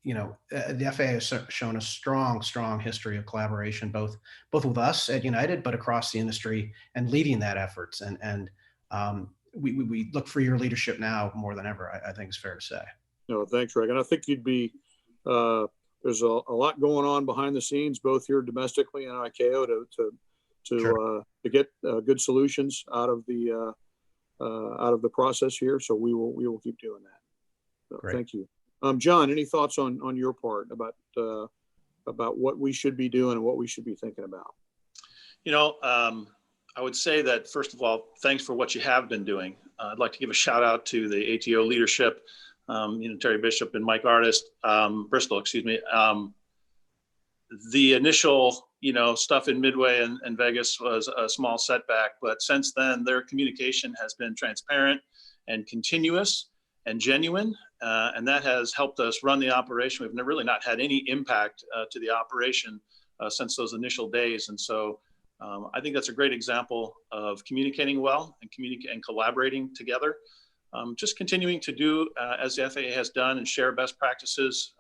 the FAA has shown a strong history of collaboration, both with us at United, but across the industry, and leading that efforts. And we look for your leadership now more than ever, I think it's fair to say. No, thanks, Greg. And I think you'd be, there's a lot going on behind the scenes, both here domestically and ICAO to get good solutions out of the process here. So we will keep doing that. So thank you. John, any thoughts on your part about what we should be doing and what we should be thinking about? I would say that, first of all, thanks for what you have been doing. I'd like to give a shout out to the ATO leadership, Terry Bishop and Mike Bristol, excuse me. The initial, stuff in Midway and Vegas was a small setback, but since then their communication has been transparent and continuous and genuine, and that has helped us run the operation. We've really not had any impact to the operation since those initial days, and so I think that's a great example of communicating well and collaborating together. Just continuing to do as the FAA has done and share best practices.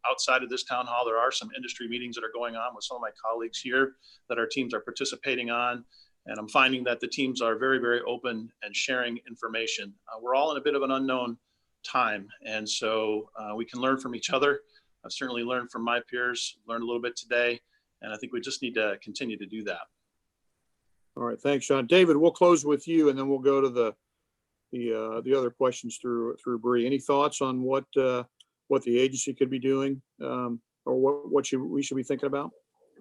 Outside of this town hall, there are some industry meetings that are going on with some of my colleagues here that our teams are participating on. And I'm finding that the teams are very, very open and sharing information. We're all in a bit of an unknown time. And so we can learn from each other. I've certainly learned from my peers, learned a little bit today. And I think we just need to continue to do that. All right, thanks, Sean. David, we'll close with you, and then we'll go to the other questions through Bree. Any thoughts on what the agency could be doing, or what we should be thinking about?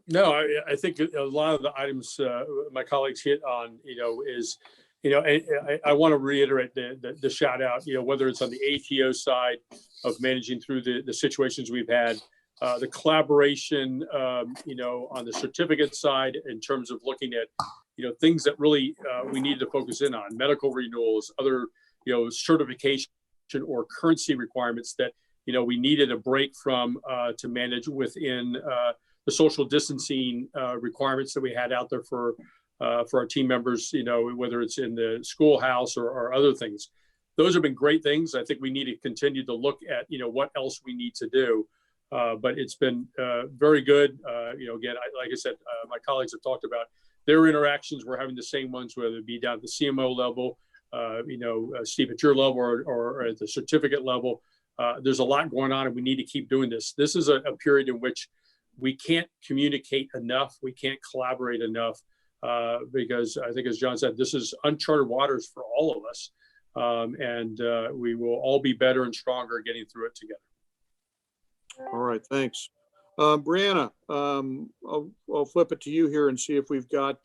No, I think a lot of the items my colleagues hit on, is, I want to reiterate the shout out, whether it's on the ATO side of managing through the situations we've had, the collaboration, on the certificate side in terms of looking at, things that really we need to focus in on, medical renewals, other, certification or currency requirements that, we needed a break from to manage within the social distancing requirements that we had out there for our team members, whether it's in the schoolhouse or other things. Those have been great things. I think we need to continue to look at, what else we need to do. But it's been very good. Again, like I said, my colleagues have talked about their interactions. We're having the same ones, whether it be down at the CMO level, Steve, at your level or at the certificate level. There's a lot going on, and we need to keep doing this. This is a period in which we can't communicate enough. We can't collaborate enough because I think, as John said, this is uncharted waters for all of us. And we will all be better and stronger getting through it together. All right, thanks. Brianna, I'll flip it to you here and see if we've got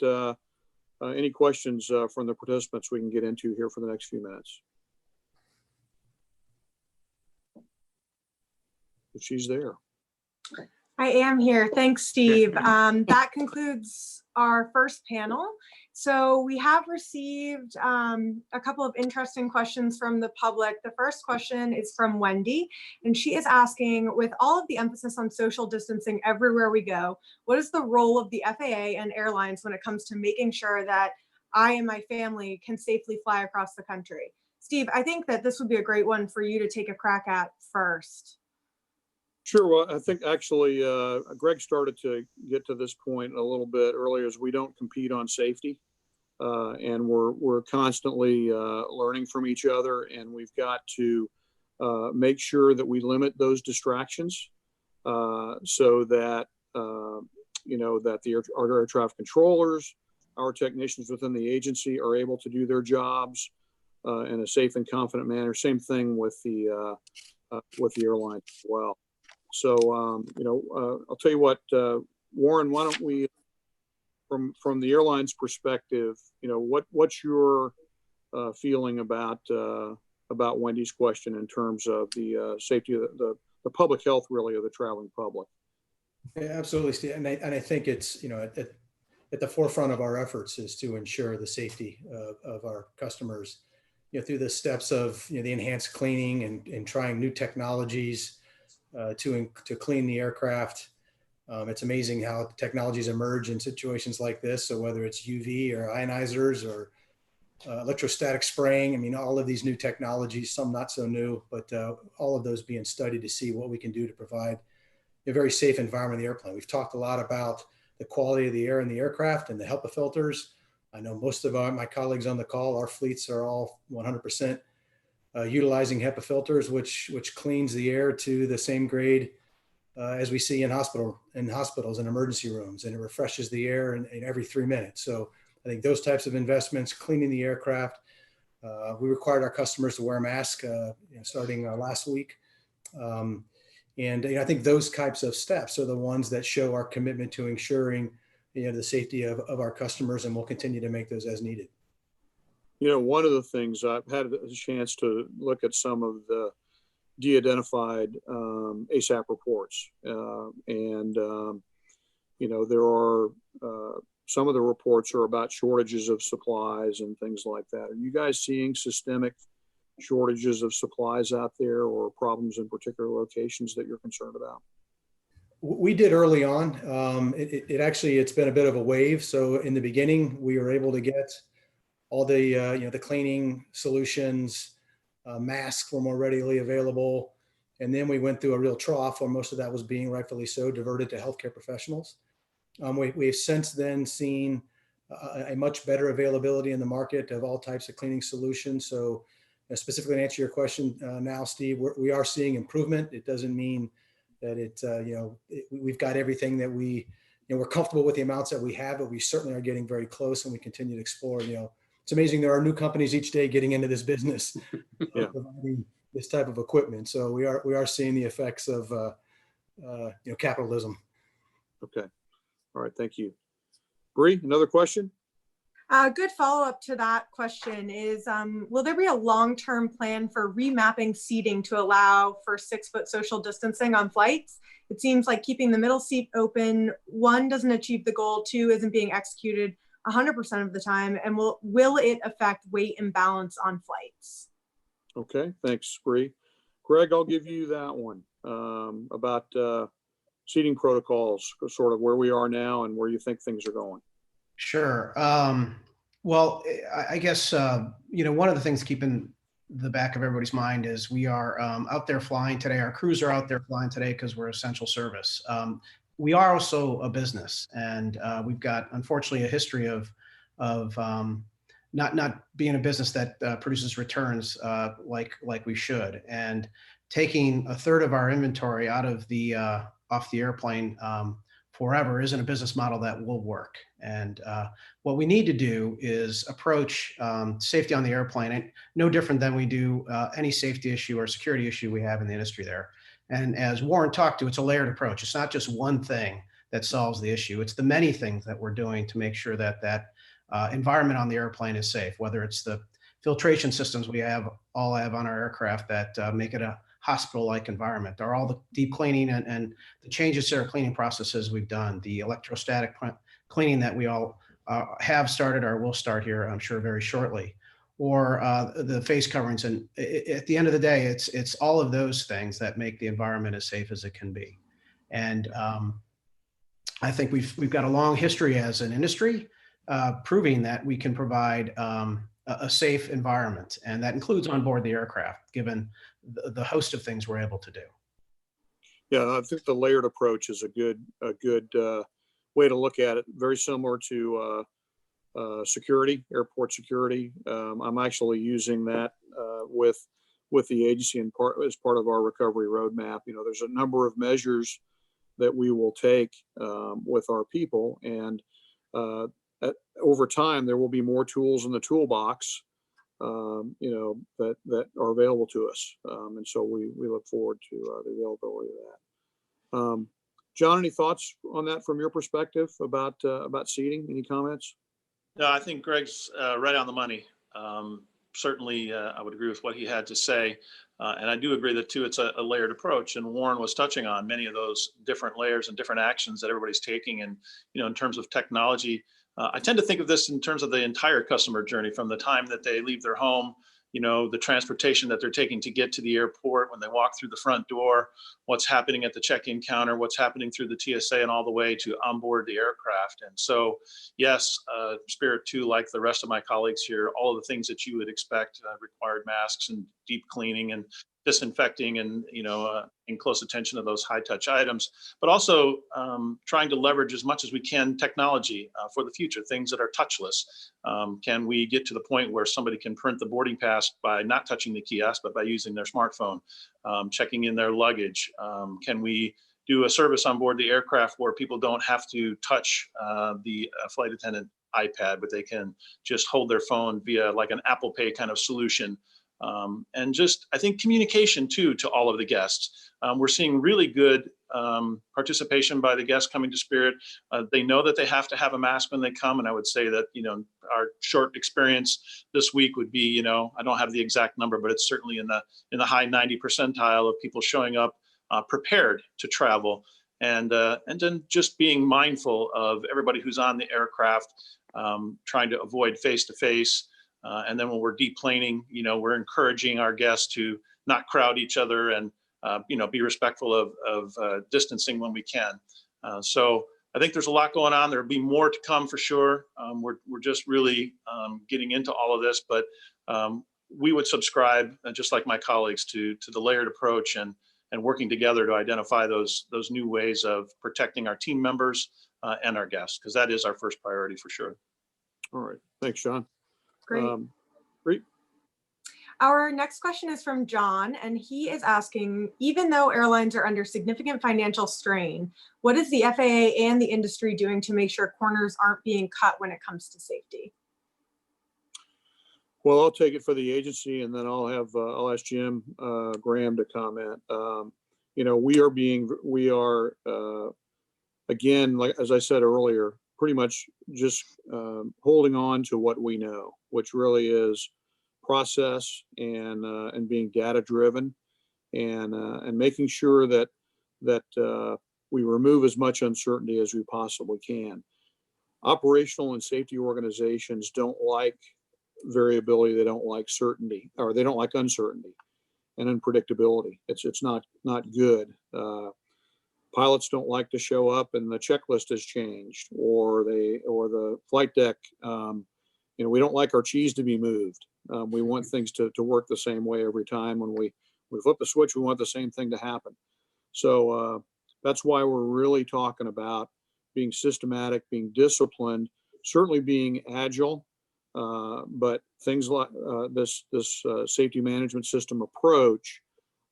any questions from the participants we can get into here for the next few minutes. If she's there. I am here. Thanks, Steve. That concludes our first panel. So we have received a couple of interesting questions from the public. The first question is from Wendy, and she is asking, with all of the emphasis on social distancing everywhere we go, what is the role of the FAA and airlines when it comes to making sure that I and my family can safely fly across the country? Steve, I think that this would be a great one for you to take a crack at first. Sure. Well, I think actually Greg started to get to this point a little bit earlier, as we don't compete on safety, and we're constantly learning from each other, and we've got to make sure that we limit those distractions so that that our air traffic controllers, our technicians within the agency are able to do their jobs in a safe and confident manner. Same thing with the airlines as well. So, I'll tell you what, Warren, why don't we, from the airline's perspective, what's your feeling about Wendy's question in terms of the safety of the public health, really, of the traveling public? Yeah, absolutely, Steve. And I think it's, at the forefront of our efforts is to ensure the safety of our customers, through the steps of, the enhanced cleaning and trying new technologies to clean the aircraft. It's amazing how technologies emerge in situations like this. So whether it's UV or ionizers or electrostatic spraying, all of these new technologies, some not so new, but all of those being studied to see what we can do to provide a very safe environment in the airplane. We've talked a lot about the quality of the air in the aircraft and the HEPA filters. I know most of my colleagues on the call, our fleets are all 100% utilizing HEPA filters, which cleans the air to the same grade as we see in hospitals and emergency rooms, and it refreshes the air in every 3 minutes. So I think those types of investments, cleaning the aircraft, we required our customers to wear a mask starting last week. And I think those types of steps are the ones that show our commitment to ensuring the safety of our customers, and we'll continue to make those as needed. One of the things, I've had a chance to look at some of the de-identified ASAP reports, and there are some of the reports are about shortages of supplies and things like that. Are you guys seeing systemic shortages of supplies out there, or problems in particular locations that you're concerned about? We did early on. It's been a bit of a wave. So in the beginning, we were able to get all the the cleaning solutions, masks were more readily available, and then we went through a real trough where most of that was being, rightfully so, diverted to healthcare professionals. We've since then seen a much better availability in the market of all types of cleaning solutions. So specifically to answer your question now, Steve, we are seeing improvement. It doesn't mean that we've got everything that we're comfortable with the amounts that we have, but we certainly are getting very close, and we continue to explore. It's amazing. There are new companies each day getting into this business, providing this type of equipment. So we are seeing the effects of capitalism. Okay. All right. Thank you. Bree, another question? Good follow-up to that question is, will there be a long-term plan for remapping seating to allow for 6-foot social distancing on flights? It seems like keeping the middle seat open, 1, doesn't achieve the goal, 2, isn't being executed 100% of the time, and will it affect weight imbalance on flights? Okay, thanks, Bree. Greg, I'll give you that one about seating protocols, sort of where we are now and where you think things are going. Sure. Well, I guess, one of the things to keep in the back of everybody's mind is we are out there flying today. Our crews are out there flying today because we're essential service. We are also a business, and we've got, unfortunately, a history of not being a business that produces returns like we should. And taking a third of our inventory out of the off the airplane forever isn't a business model that will work. And what we need to do is approach safety on the airplane no different than we do any safety issue or security issue we have in the industry there. And as Warren talked to, it's a layered approach. It's not just one thing that solves the issue. It's the many things that we're doing to make sure that environment on the airplane is safe, whether it's the filtration systems we all have on our aircraft that make it a hospital-like environment. They're all the deep cleaning and the changes to our cleaning processes we've done, the electrostatic cleaning that we all have started or will start here, I'm sure, very shortly, or the face coverings. And at the end of the day, it's all of those things that make the environment as safe as it can be. And I think we've got a long history as an industry proving that we can provide a safe environment, and that includes on board the aircraft, given the host of things we're able to do. Yeah, I think the layered approach is a good way to look at it. Very similar to security, airport security. I'm actually using that with the agency and as part of our recovery roadmap. You know, there's a number of measures that we will take with our people, and over time there will be more tools in the toolbox, you know, that are available to us, and so we look forward to the availability of that. John, any thoughts on that from your perspective about seating? Any comments? No, I think Greg's right on the money. Certainly, I would agree with what he had to say. And I do agree that, too, it's a layered approach. And Warren was touching on many of those different layers and different actions that everybody's taking. And, you know, in terms of technology, I tend to think of this in terms of the entire customer journey, from the time that they leave their home, you know, the transportation that they're taking to get to the airport, when they walk through the front door, what's happening at the check-in counter, what's happening through the TSA, and all the way to onboard the aircraft. And so, yes, Spirit, too, like the rest of my colleagues here, all of the things that you would expect, required masks and deep cleaning and disinfecting, and, you know, in close attention to those high touch items, but also trying to leverage as much as we can technology for the future, things that are touchless. Can we get to the point where somebody can print the boarding pass by not touching the kiosk, but by using their smartphone, checking in their luggage? Can we do a service on board the aircraft where people don't have to touch the flight attendant iPad, but they can just hold their phone via like an Apple Pay kind of solution? And just, I think, communication too to all of the guests. We're seeing really good participation by the guests coming to Spirit. They know that they have to have a mask when they come, and I would say that, you know, our short experience this week would be, you know, I don't have the exact number, but it's certainly in the high 90 percentile of people showing up prepared to travel, and then just being mindful of everybody who's on the aircraft, trying to avoid face-to-face. And then when we're deplaning, you know, we're encouraging our guests to not crowd each other and, you know, be respectful of distancing when we can. So I think there's a lot going on. There'll be more to come for sure. We're just really getting into all of this, but we would subscribe, just like my colleagues, to the layered approach and working together to identify those new ways of protecting our team members and our guests, because that is our first priority for sure. All right. Thanks, John. Great. Great. Our next question is from John, and he is asking, even though airlines are under significant financial strain, what is the FAA and the industry doing to make sure corners aren't being cut when it comes to safety? Well, I'll take it for the agency, and then I'll ask Jim Graham to comment. You know, we are again, like as I said earlier, pretty much just holding on to what we know, which really is process and being data driven, and making sure that we remove as much uncertainty as we possibly can. Operational and safety organizations don't like variability. They don't like certainty, or they don't like uncertainty and unpredictability. It's not good. Pilots don't like to show up and the checklist has changed, or the flight deck. You know, we don't like our cheese to be moved. We want things to work the same way every time. When we flip the switch, we want the same thing to happen. So that's why we're really talking about being systematic, being disciplined, certainly being agile. But things like this safety management system approach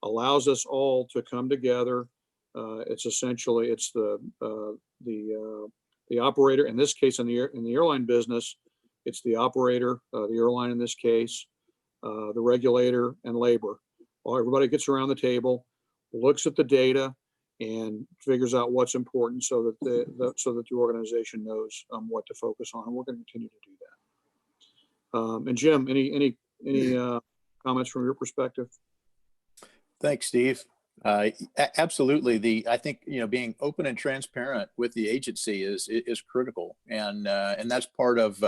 allows us all to come together. It's essentially the operator, in this case in the airline business, it's the operator, the airline in this case, the regulator, and labor. Well, everybody gets around the table, looks at the data, and figures out what's important, so that the organization knows what to focus on. And we're going to continue to do that. And Jim, any comments from your perspective? Thanks, Steve. Absolutely. I think, being open and transparent with the agency is critical, and that's part of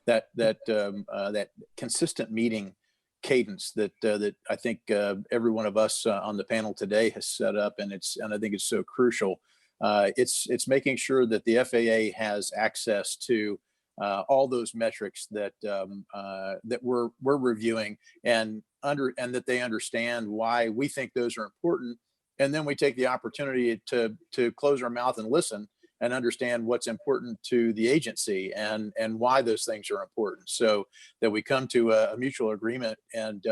that consistent meeting cadence that I think every one of us on the panel today has set up, and I think it's so crucial. It's making sure that the FAA has access to all those metrics that we're reviewing, and that they understand why we think those are important, and then we take the opportunity to close our mouth and listen and understand what's important to the agency and why those things are important, so that we come to a mutual agreement, and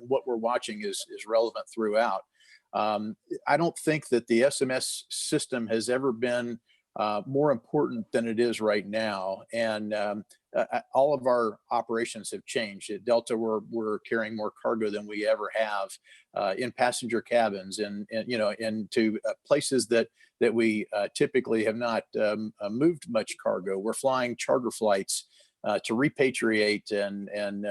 what we're watching is relevant throughout. I don't think that the SMS system has ever been more important than it is right now, and all of our operations have changed. At Delta, we're carrying more cargo than we ever have in passenger cabins, and to places that we typically have not moved much cargo. We're flying charter flights to repatriate and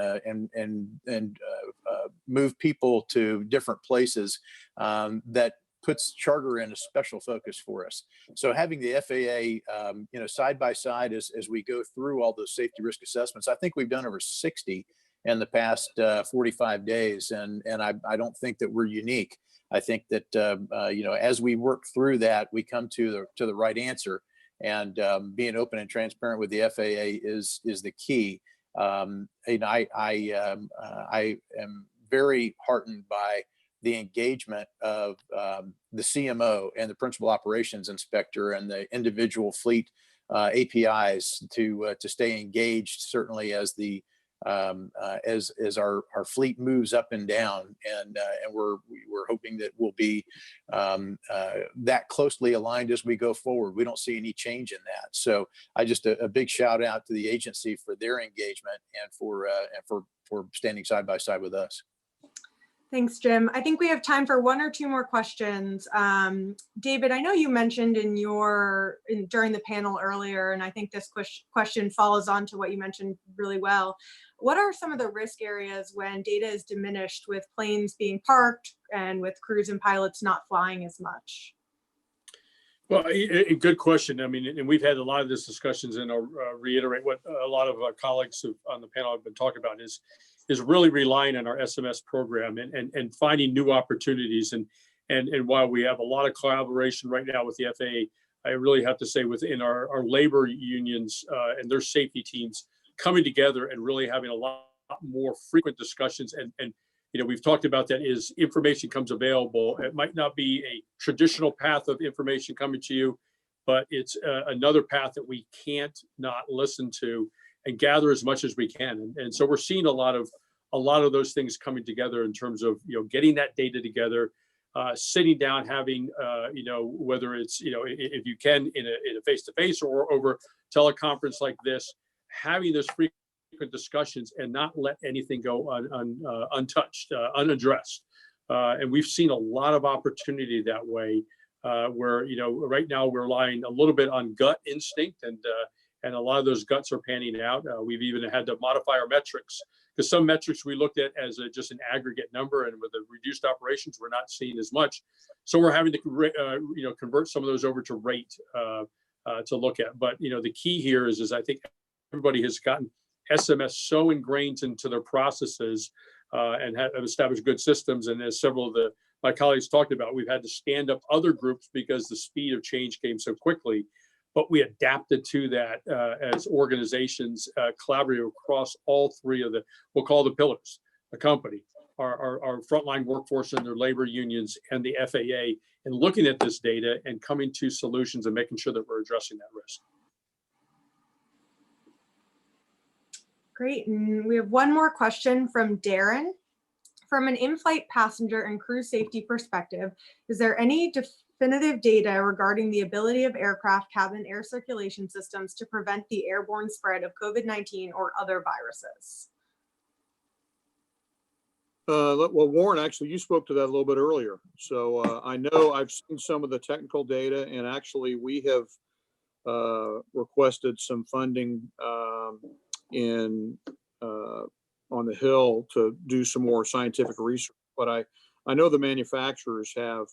move people to different places that puts charter in a special focus for us. So having the FAA, side by side as we go through all those safety risk assessments, I think we've done over 60 in the past 45 days, and I don't think that we're unique. I think that as we work through that, we come to the right answer, and being open and transparent with the FAA is the key. And I am very heartened by the engagement of the CMO and the principal operations inspector and the individual fleet APIs to stay engaged, certainly as our fleet moves up and down, and we're hoping that we'll be that closely aligned as we go forward. We don't see any change in that. So I just a big shout out to the agency for their engagement and for standing side by side with us. Thanks, Jim. I think we have time for one or two more questions. David, I know you mentioned during the panel earlier, and I think this question follows on to what you mentioned really well. What are some of the risk areas when data is diminished with planes being parked and with crews and pilots not flying as much? Well, a good question. I mean, and we've had a lot of these discussions, and I'll reiterate what a lot of our colleagues on the panel have been talking about is really relying on our SMS program and finding new opportunities. And while we have a lot of collaboration right now with the FAA, I really have to say within our labor unions and their safety teams coming together and really having a lot more frequent discussions. And we've talked about that is information comes available. It might not be a traditional path of information coming to you, but it's another path that we can't not listen to and gather as much as we can. And so we're seeing a lot of those things coming together in terms of, getting that data together, sitting down, having, whether it's, if you can in a face-to-face or over teleconference like this, having those frequent discussions and not let anything go untouched, unaddressed. And we've seen a lot of opportunity that way, where, right now we're relying a little bit on gut instinct, and a lot of those guts are panning out. We've even had to modify our metrics, because some metrics we looked at as just an aggregate number, and with the reduced operations, we're not seeing as much. So we're having to, convert some of those over to rate to look at. But, the key here is I think everybody has gotten SMS so ingrained into their processes and have established good systems. And as several of my colleagues talked about, we've had to stand up other groups because the speed of change came so quickly. But we adapted to that as organizations collaborated across all three of we'll call the pillars, the company, our frontline workforce and their labor unions, and the FAA, and looking at this data and coming to solutions and making sure that we're addressing that risk. Great. And we have one more question from Darren. From an in-flight passenger and crew safety perspective, is there any definitive data regarding the ability of aircraft cabin air circulation systems to prevent the airborne spread of COVID-19 or other viruses? Well, Warren, actually, you spoke to that a little bit earlier. So I know I've seen some of the technical data, and actually we have requested some funding on the Hill to do some more scientific research. But I know the manufacturers have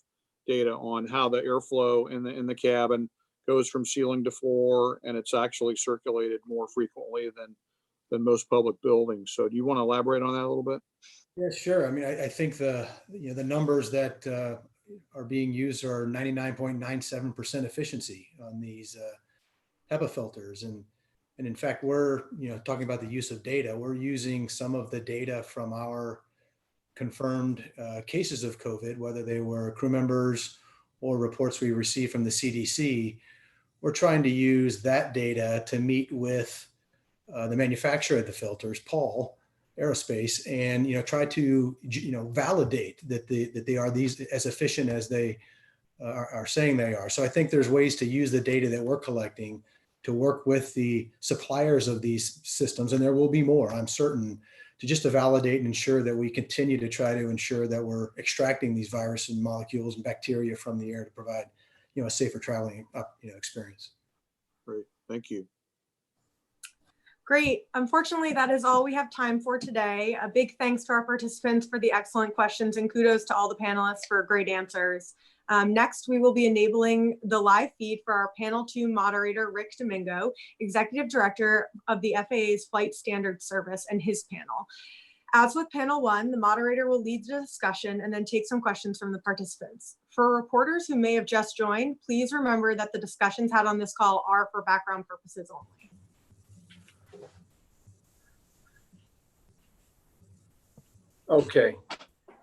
data on how the airflow in the cabin goes from ceiling to floor, and it's actually circulated more frequently than most public buildings. So do you want to elaborate on that a little bit? Yeah, sure. I mean, I think the numbers that are being used are 99.97% efficiency on these HEPA filters, and in fact, we're talking about the use of data. We're using some of the data from our confirmed cases of COVID, whether they were crew members or reports we received from the CDC. We're trying to use that data to meet with the manufacturer of the filters, Paul Aerospace, and try to validate that they are these as efficient as they are saying they are. So I think there's ways to use the data that we're collecting to work with the suppliers of these systems, and there will be more, I'm certain, to validate and ensure that we continue to try to ensure that we're extracting these virus and molecules and bacteria from the air to provide a safer traveling experience. Great, thank you. Great. Unfortunately, that is all we have time for today. A big thanks to our participants for the excellent questions, and kudos to all the panelists for great answers. Next, we will be enabling the live feed for our panel 2 moderator, Rick Domingo, Executive Director of the FAA's Flight Standards Service, and his panel. As with panel 1, the moderator will lead the discussion and then take some questions from the participants. For reporters who may have just joined, please remember that the discussions had on this call are for background purposes only. Okay,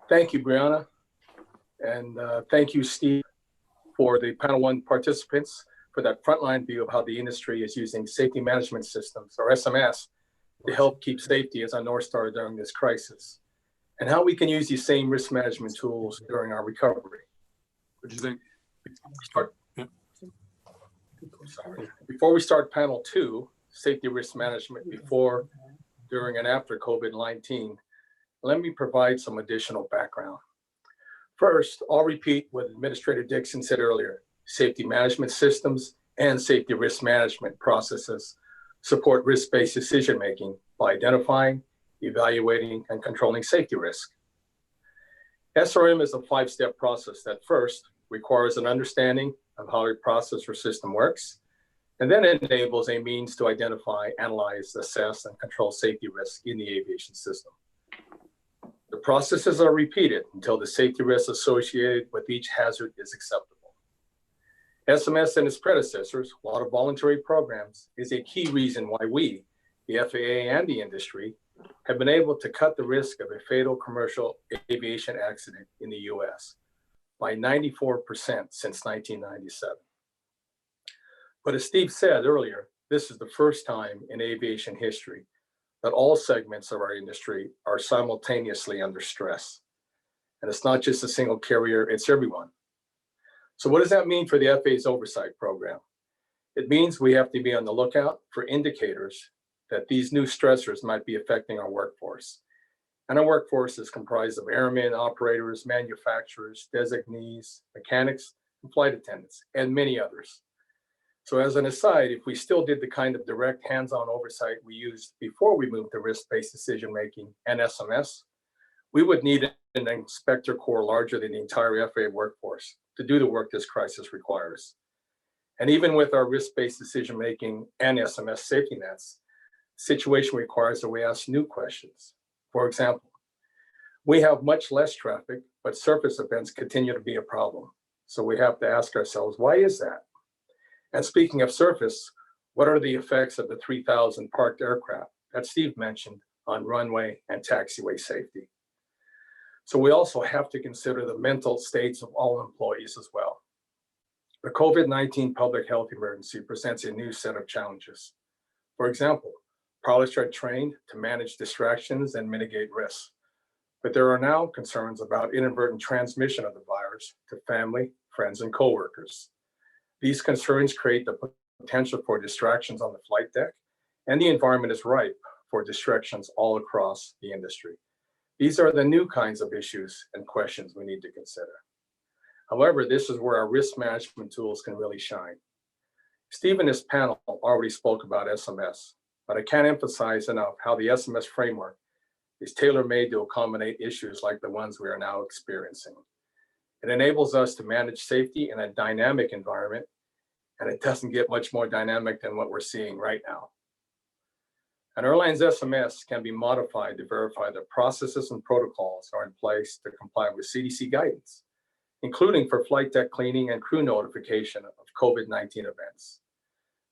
thank you, Brianna. And thank you, Steve, for the panel 1 participants for that frontline view of how the industry is using safety management systems, or SMS, to help keep safety as our North Star during this crisis, and how we can use these same risk management tools during our recovery. What do you think? Before we start panel 2, safety risk management before, during, and after COVID-19, let me provide some additional background. First, I'll repeat what Administrator Dickson said earlier. Safety management systems and safety risk management processes support risk-based decision-making by identifying, evaluating, and controlling safety risk. SRM is a 5-step process that first requires an understanding of how a process or system works, and then enables a means to identify, analyze, assess, and control safety risk in the aviation system. The processes are repeated until the safety risk associated with each hazard is acceptable. SMS and its predecessors, a lot of voluntary programs, is a key reason why we, the FAA and the industry, have been able to cut the risk of a fatal commercial aviation accident in the US by 94% since 1997. But as Steve said earlier, this is the first time in aviation history that all segments of our industry are simultaneously under stress. And it's not just a single carrier, it's everyone. So what does that mean for the FAA's oversight program? It means we have to be on the lookout for indicators that these new stressors might be affecting our workforce. And our workforce is comprised of airmen, operators, manufacturers, designees, mechanics, and flight attendants, and many others. So as an aside, if we still did the kind of direct hands-on oversight we used before we moved to risk-based decision-making and SMS, we would need an inspector corps larger than the entire FAA workforce to do the work this crisis requires. And even with our risk-based decision-making and SMS safety nets, the situation requires that we ask new questions. For example, we have much less traffic, but surface events continue to be a problem. So we have to ask ourselves, why is that? And speaking of surface, what are the effects of the 3,000 parked aircraft that Steve mentioned on runway and taxiway safety? So we also have to consider the mental states of all employees as well. The COVID-19 public health emergency presents a new set of challenges. For example, pilots are trained to manage distractions and mitigate risks, but there are now concerns about inadvertent transmission of the virus to family, friends, and coworkers. These concerns create the potential for distractions on the flight deck, and the environment is ripe for distractions all across the industry. These are the new kinds of issues and questions we need to consider. However, this is where our risk management tools can really shine. Steve and his panel already spoke about SMS, but I can't emphasize enough how the SMS framework is tailor-made to accommodate issues like the ones we are now experiencing. It enables us to manage safety in a dynamic environment, and it doesn't get much more dynamic than what we're seeing right now. An airline's SMS can be modified to verify that processes and protocols are in place to comply with CDC guidance, including for flight deck cleaning and crew notification of COVID-19 events.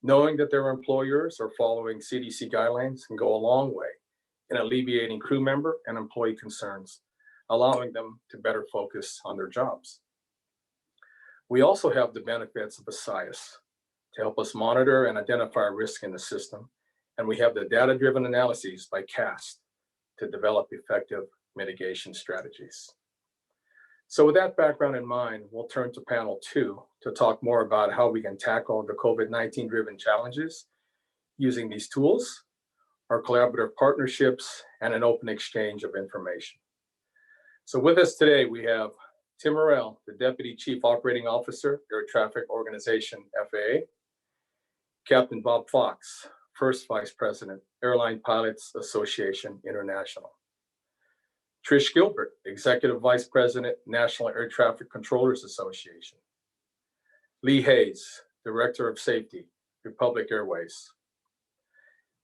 Knowing that their employers are following CDC guidelines can go a long way in alleviating crew member and employee concerns, allowing them to better focus on their jobs. We also have the benefits of a SIAS to help us monitor and identify risk in the system, and we have the data-driven analyses by CAST to develop effective mitigation strategies. So with that background in mind, we'll turn to panel 2 to talk more about how we can tackle the COVID-19 driven challenges using these tools, our collaborative partnerships, and an open exchange of information. So with us today, we have Tim Arel, the Deputy Chief Operating Officer, Air Traffic Organization, FAA, Captain Bob Fox, First Vice President, Airline Pilots Association International, Trish Gilbert, Executive Vice President, National Air Traffic Controllers Association, Lee Hayes, Director of Safety, Republic Airways,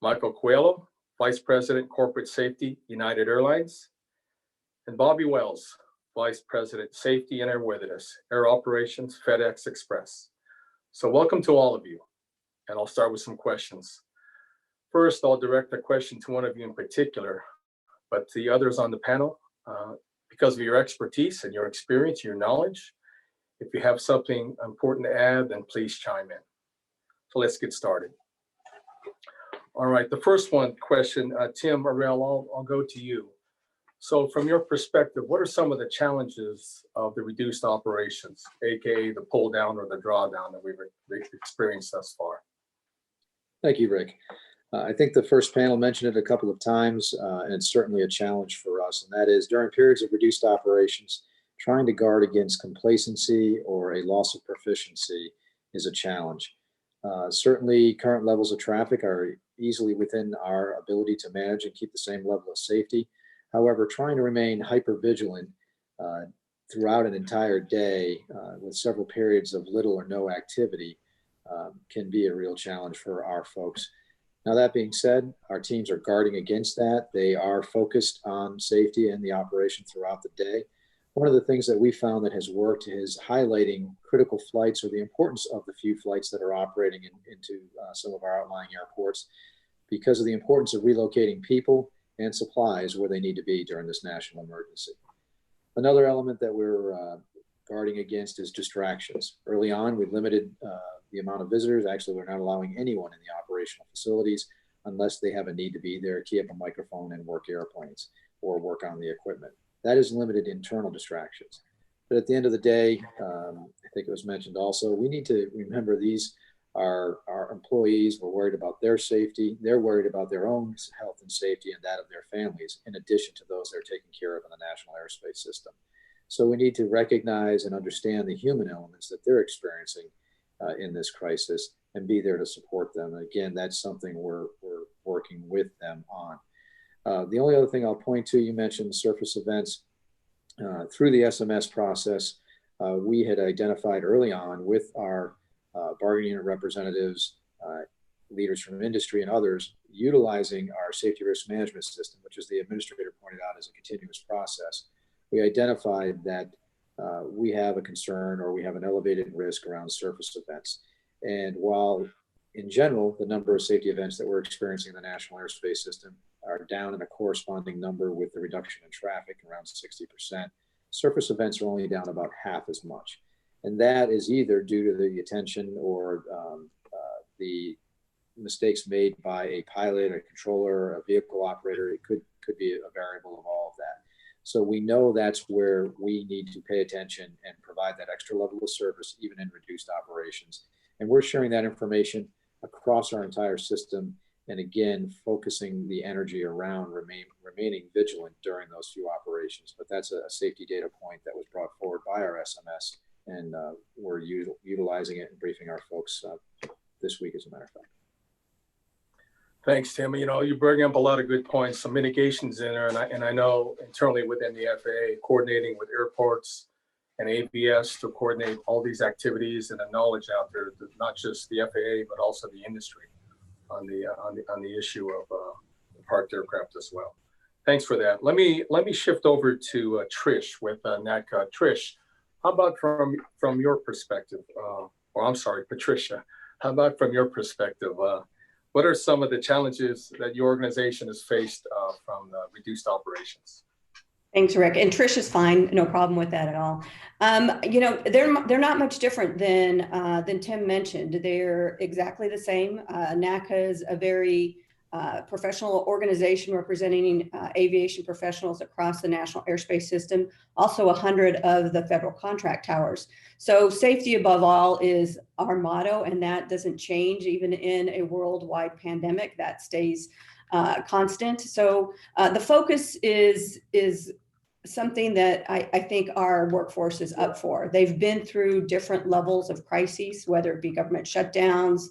Michael Coelho, Vice President, Corporate Safety, United Airlines, and Bobby Wells, Vice President, Safety and Airworthiness, Air Operations, FedEx Express. So welcome to all of you, and I'll start with some questions. First, I'll direct a question to one of you in particular, but to the others on the panel, because of your expertise and your experience, your knowledge, if you have something important to add, then please chime in. So let's get started. All right, the first question, Tim, Arel, I'll go to you. So from your perspective, what are some of the challenges of the reduced operations, AKA the pull down or the drawdown that we've experienced thus far? Thank you, Rick. I think the first panel mentioned it a couple of times, and it's certainly a challenge for us, and that is during periods of reduced operations, trying to guard against complacency or a loss of proficiency is a challenge. Certainly, current levels of traffic are easily within our ability to manage and keep the same level of safety. However, trying to remain hyper-vigilant throughout an entire day with several periods of little or no activity can be a real challenge for our folks. Now, that being said, our teams are guarding against that. They are focused on safety and the operation throughout the day. One of the things that we found that has worked is highlighting critical flights or the importance of the few flights that are operating into some of our outlying airports because of the importance of relocating people and supplies where they need to be during this national emergency. Another element that we're guarding against is distractions. Early on, we limited the amount of visitors. Actually, we're not allowing anyone in the operational facilities unless they have a need to be there, key up a microphone and work airplanes or work on the equipment. That is limited internal distractions. But at the end of the day, I think it was mentioned also, we need to remember these are our employees. We're worried about their safety. They're worried about their own health and safety and that of their families, in addition to those they're taking care of in the national airspace system. So we need to recognize and understand the human elements that they're experiencing in this crisis and be there to support them. And again, that's something we're working with them on. The only other thing I'll point to, you mentioned surface events. Through the SMS process, we had identified early on with our bargaining unit representatives, leaders from industry and others, utilizing our safety risk management system, which as the administrator pointed out is a continuous process. We identified that we have a concern or we have an elevated risk around surface events. And while in general, the number of safety events that we're experiencing in the national airspace system are down in a corresponding number with the reduction in traffic, around 60%, surface events are only down about half as much. And that is either due to the attention or the mistakes made by a pilot, a controller, a vehicle operator. It could be a variable of all of that. So we know that's where we need to pay attention and provide that extra level of service, even in reduced operations. And we're sharing that information across our entire system. And again, focusing the energy around remaining vigilant during those few operations. But that's a safety data point that was brought forward by our SMS. And we're utilizing it and briefing our folks this week, as a matter of fact. Thanks, Tim. You know, you bring up a lot of good points, some mitigations in there, and I know internally within the FAA, coordinating with airports and ABS to coordinate all these activities and the knowledge out there, not just the FAA but also the industry on the issue of parked aircraft as well. Thanks for that. Let me shift over to Trish with NACA. Trish, how about from your perspective? Or I'm sorry, Patricia. How about from your perspective? What are some of the challenges that your organization has faced from the reduced operations? Thanks, Rick. And Trish is fine. No problem with that at all. You know, they're not much different than Tim mentioned. They're exactly the same. NACA is a very professional organization representing aviation professionals across the national airspace system, also 100 of the federal contract towers. So safety above all is our motto, and that doesn't change even in a worldwide pandemic. That stays constant. So the focus is something that I think our workforce is up for. They've been through different levels of crises, whether it be government shutdowns,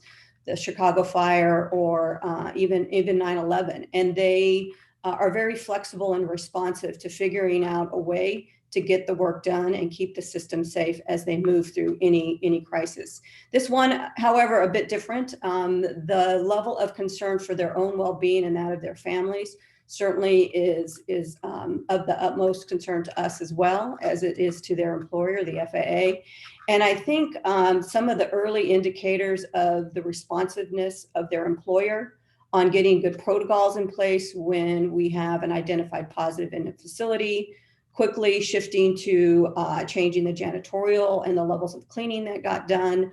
the Chicago fire, or even 9/11. And they are very flexible and responsive to figuring out a way to get the work done and keep the system safe as they move through any crisis. This one, however, a bit different. The level of concern for their own well-being and that of their families certainly is of the utmost concern to us, as well as it is to their employer, the FAA. And I think some of the early indicators of the responsiveness of their employer on getting good protocols in place when we have an identified positive in a facility, quickly shifting to changing the janitorial and the levels of cleaning that got done,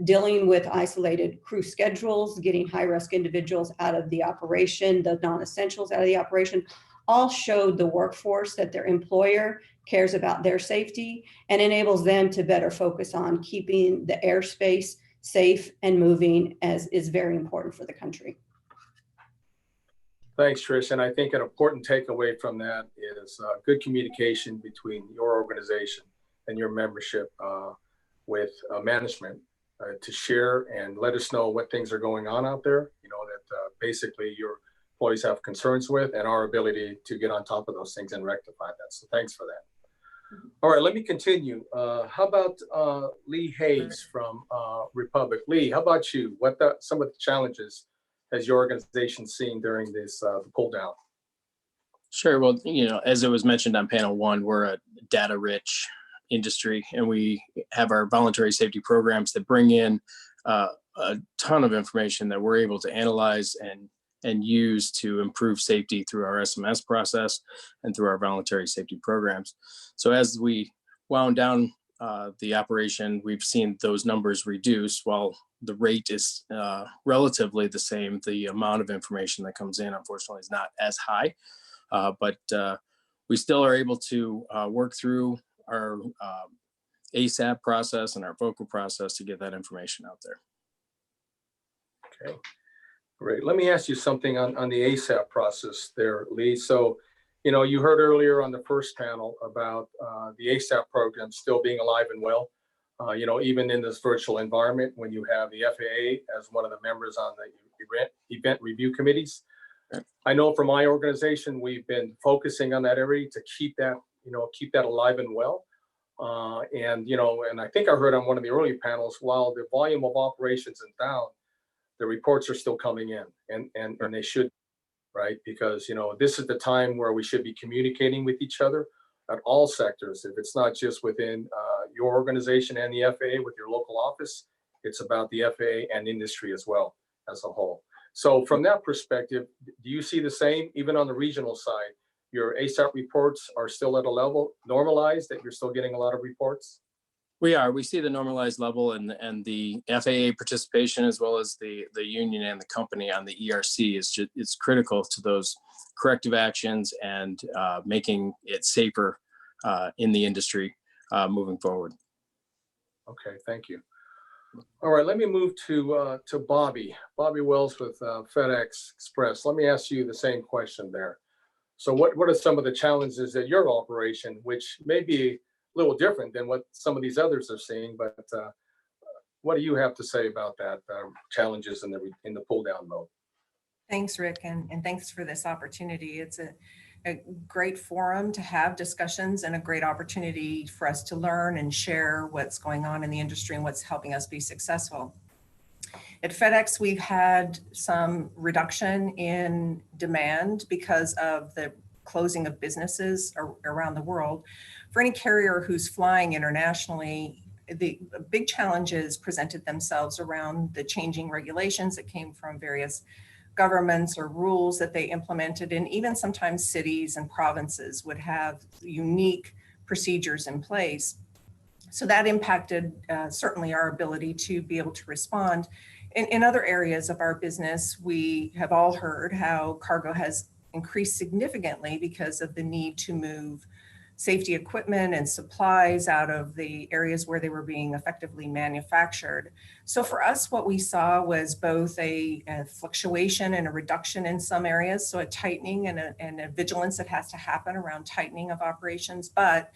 dealing with isolated crew schedules, getting high-risk individuals out of the operation, the non-essentials out of the operation, all showed the workforce that their employer cares about their safety and enables them to better focus on keeping the airspace safe and moving, as is very important for the country. Thanks, Trish. And I think an important takeaway from that is good communication between your organization and your membership with management to share and let us know what things are going on out there, you know, that basically your employees have concerns with, and our ability to get on top of those things and rectify that. So thanks for that. All right, let me continue. How about Lee Hayes from Republic? Lee, how about you? What some of the challenges has your organization seen during this pull down? Sure. Well, you know, as it was mentioned on panel one, we're a data-rich industry, and we have our voluntary safety programs that bring in a ton of information that we're able to analyze and use to improve safety through our SMS process and through our voluntary safety programs. So as we wound down the operation, we've seen those numbers reduce. While the rate is relatively the same, the amount of information that comes in, unfortunately, is not as high. But we still are able to work through our ASAP process and our vocal process to get that information out there. Okay, great. Let me ask you something on the ASAP process there, Lee. So, you know, you heard earlier on the first panel about the ASAP program still being alive and well, you know, even in this virtual environment when you have the FAA as one of the members on the event review committees. I know for my organization, we've been focusing on that area to keep that, you know, keep that alive and well. And, you know, and I think I heard on one of the early panels, while the volume of operations is down, the reports are still coming in, and they should, right? Because, you know, this is the time where we should be communicating with each other at all sectors. If it's not just within your organization and the FAA with your local office, it's about the FAA and industry as well as a whole. So from that perspective, do you see the same, even on the regional side? Your ASAP reports are still at a level normalized, that you're still getting a lot of reports? We are. We see the normalized level, and the FAA participation, as well as the union and the company on the ERC, is critical to those corrective actions and making it safer in the industry moving forward. Okay, thank you. All right, let me move to Bobby Wells with FedEx Express. Let me ask you the same question there. So what are some of the challenges at your operation, which may be a little different than what some of these others are seeing, but what do you have to say about that, challenges in the pull down mode? Thanks, Rick, and thanks for this opportunity. It's a great forum to have discussions and a great opportunity for us to learn and share what's going on in the industry and what's helping us be successful. At FedEx, we've had some reduction in demand because of the closing of businesses around the world. For any carrier who's flying internationally, the big challenges presented themselves around the changing regulations that came from various governments or rules that they implemented, and even sometimes cities and provinces would have unique procedures in place. So that impacted certainly our ability to be able to respond. In other areas of our business, we have all heard how cargo has increased significantly because of the need to move safety equipment and supplies out of the areas where they were being effectively manufactured. So for us, what we saw was both a fluctuation and a reduction in some areas, so a tightening and a vigilance that has to happen around tightening of operations, but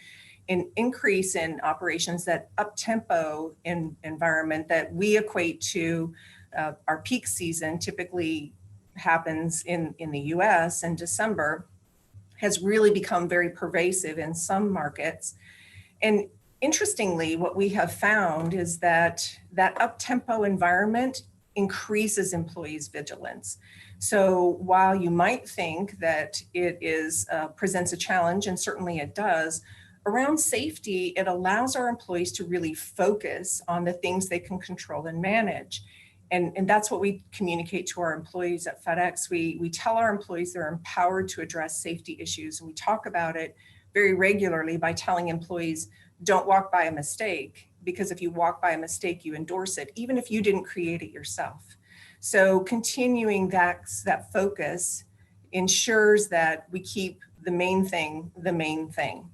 an increase in operations, that up-tempo environment that we equate to our peak season typically happens in the US in December, has really become very pervasive in some markets. And interestingly, what we have found is that up-tempo environment increases employees' vigilance. So while you might think that it presents a challenge, and certainly it does, around safety, it allows our employees to really focus on the things they can control and manage. And that's what we communicate to our employees at FedEx. We tell our employees they're empowered to address safety issues. And we talk about it very regularly by telling employees, don't walk by a mistake, because if you walk by a mistake, you endorse it, even if you didn't create it yourself. So continuing that focus ensures that we keep the main thing, the main thing.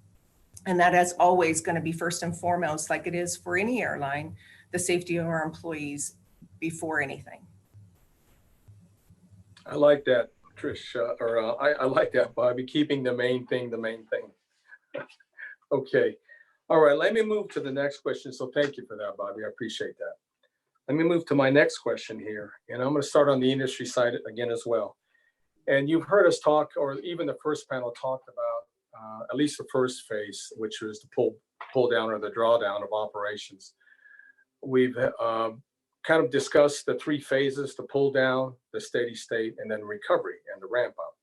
And that is always going to be first and foremost, like it is for any airline, the safety of our employees before anything. I like that, Trish, I like that, Bobby, keeping the main thing, the main thing. Okay. All right, let me move to the next question. So thank you for that, Bobby. I appreciate that. Let me move to my next question here. And I'm going to start on the industry side again as well. And you've heard us talk, or even the first panel talked about at least the first phase, which was the pull down or the drawdown of operations. We've kind of discussed the three phases: the pull down, the steady state, and then recovery and the ramp up.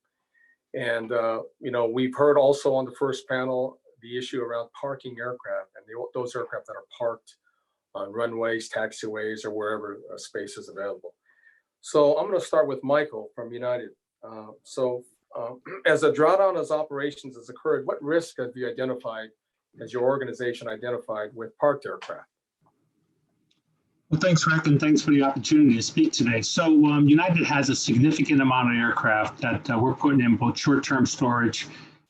And we've heard also on the first panel the issue around parking aircraft and those aircraft that are parked on runways, taxiways, or wherever space is available. So I'm going to start with Michael from United. As a drawdown as operations has occurred, what risk have you identified, has your organization identified with parked aircraft? Well, thanks, Rick, and thanks for the opportunity to speak today. So United has a significant amount of aircraft that we're putting in both short-term storage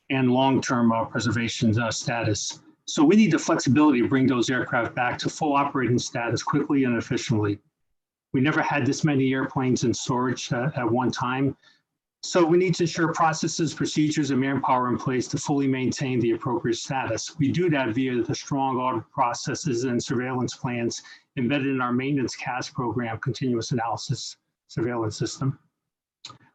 and long-term preservation status. So we need the flexibility to bring those aircraft back to full operating status quickly and efficiently. We never had this many airplanes in storage at one time. So we need to ensure processes, procedures, and manpower in place to fully maintain the appropriate status. We do that via the strong audit processes and surveillance plans embedded in our maintenance CAS program, continuous analysis surveillance system.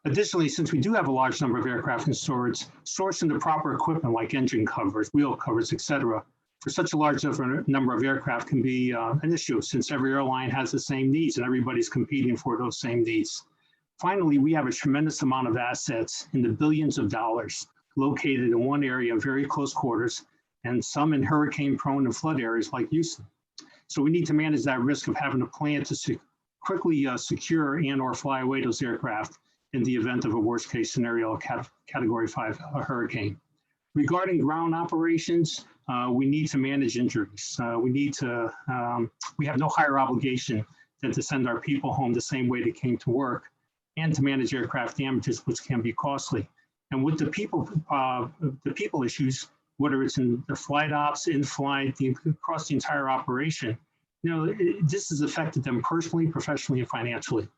Additionally, since we do have a large number of aircraft in storage, sourcing the proper equipment like engine covers, wheel covers, et cetera, for such a large number of aircraft can be an issue, since every airline has the same needs and everybody's competing for those same needs. Finally, we have a tremendous amount of assets in the billions of dollars located in one area in very close quarters, and some in hurricane-prone and flood areas like Houston. So we need to manage that risk of having a plan to quickly secure and or fly away those aircraft in the event of a worst-case scenario, a Category 5 hurricane. Regarding ground operations, we need to manage injuries. We have no higher obligation than to send our people home the same way they came to work, and to manage aircraft damages, which can be costly. And with the people issues, whether it's in the flight ops, in flight, across the entire operation, this has affected them personally, professionally, and financially.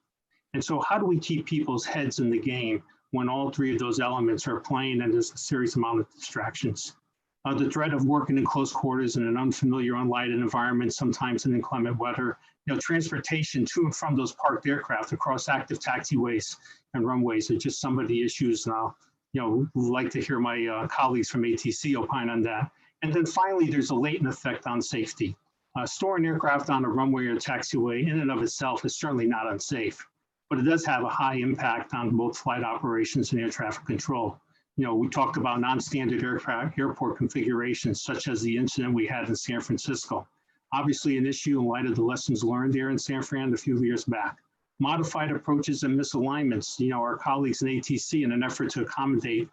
And so how do we keep people's heads in the game when all three of those elements are playing and there's a serious amount of distractions? The dread of working in close quarters in an unfamiliar, unlighted environment, sometimes in inclement weather. Transportation to and from those parked aircraft across active taxiways and runways are just some of the issues. Would like to hear my colleagues from ATC opine on that. And then finally, there's a latent effect on safety. Storing aircraft on a runway or taxiway in and of itself is certainly not unsafe, but it does have a high impact on both flight operations and air traffic control. We talked about non-standard airport configurations, such as the incident we had in San Francisco. Obviously an issue in light of the lessons learned there in San Fran a few years back. Modified approaches and misalignments, our colleagues in ATC, in an effort to accommodate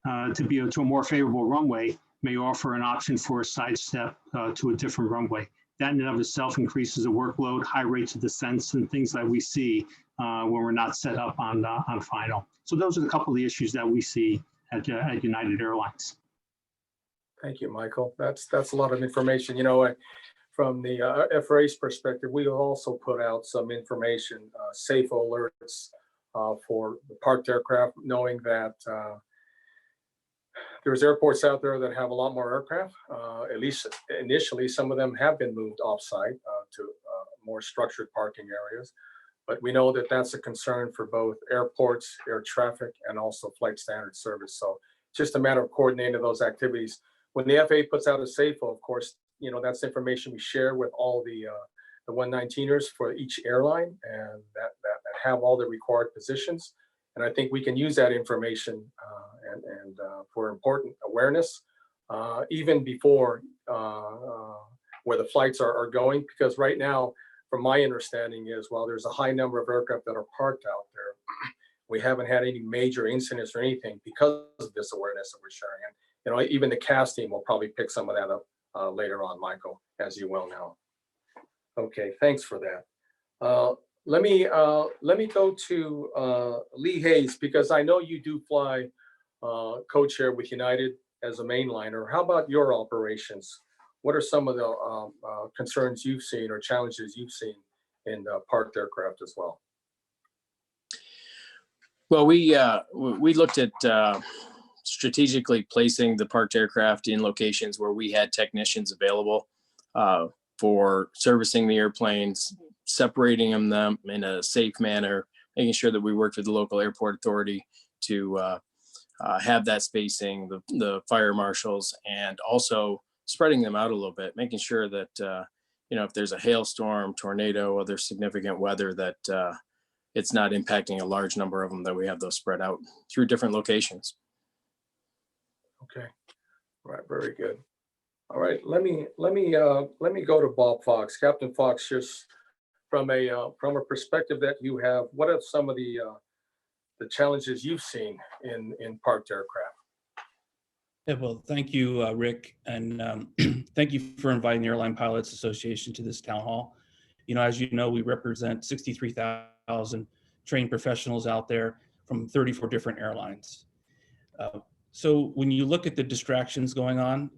to a more favorable runway, may offer an option for a sidestep to a different runway. That in and of itself increases the workload, high rates of descents, and things that we see when we're not set up on final. So those are a couple of the issues that we see at United Airlines. Thank you, Michael. That's a lot of information. From the FAA's perspective, we also put out some information, safe alerts for the parked aircraft, knowing that there's airports out there that have a lot more aircraft. At least initially, some of them have been moved off-site to more structured parking areas. But we know that that's a concern for both airports, air traffic, and also flight standard service. So just a matter of coordinating those activities. When the FAA puts out a SAFO, of course, that's information we share with all the 119ers for each airline, and that have all the required positions. And I think we can use that information and for important awareness, even before where the flights are going, because right now, from my understanding is, while there's a high number of aircraft that are parked out there, we haven't had any major incidents or anything because of this awareness that we're sharing. And even the CAS team will probably pick some of that up later on, Michael, as you well know. Okay, thanks for that. Let me go to Lee Hayes, because I know you do fly co-chair with United as a mainliner. How about your operations? What are some of the concerns you've seen or challenges you've seen in parked aircraft as well? Well, we looked at strategically placing the parked aircraft in locations where we had technicians available for servicing the airplanes, separating them in a safe manner, making sure that we worked with the local airport authority to have that spacing, the fire marshals, and also spreading them out a little bit, making sure that, if there's a hailstorm, tornado, other significant weather, that it's not impacting a large number of them, that we have those spread out through different locations. Okay, all right, very good. All right, let me go to Bob Fox, Captain Fox, just from a perspective that you have. What are some of the challenges you've seen in parked aircraft? Yeah, well, thank you, Rick, and thank you for inviting the Airline Pilots Association to this town hall. As you know, we represent 63,000 trained professionals out there from 34 different airlines. So when you look at the distractions going on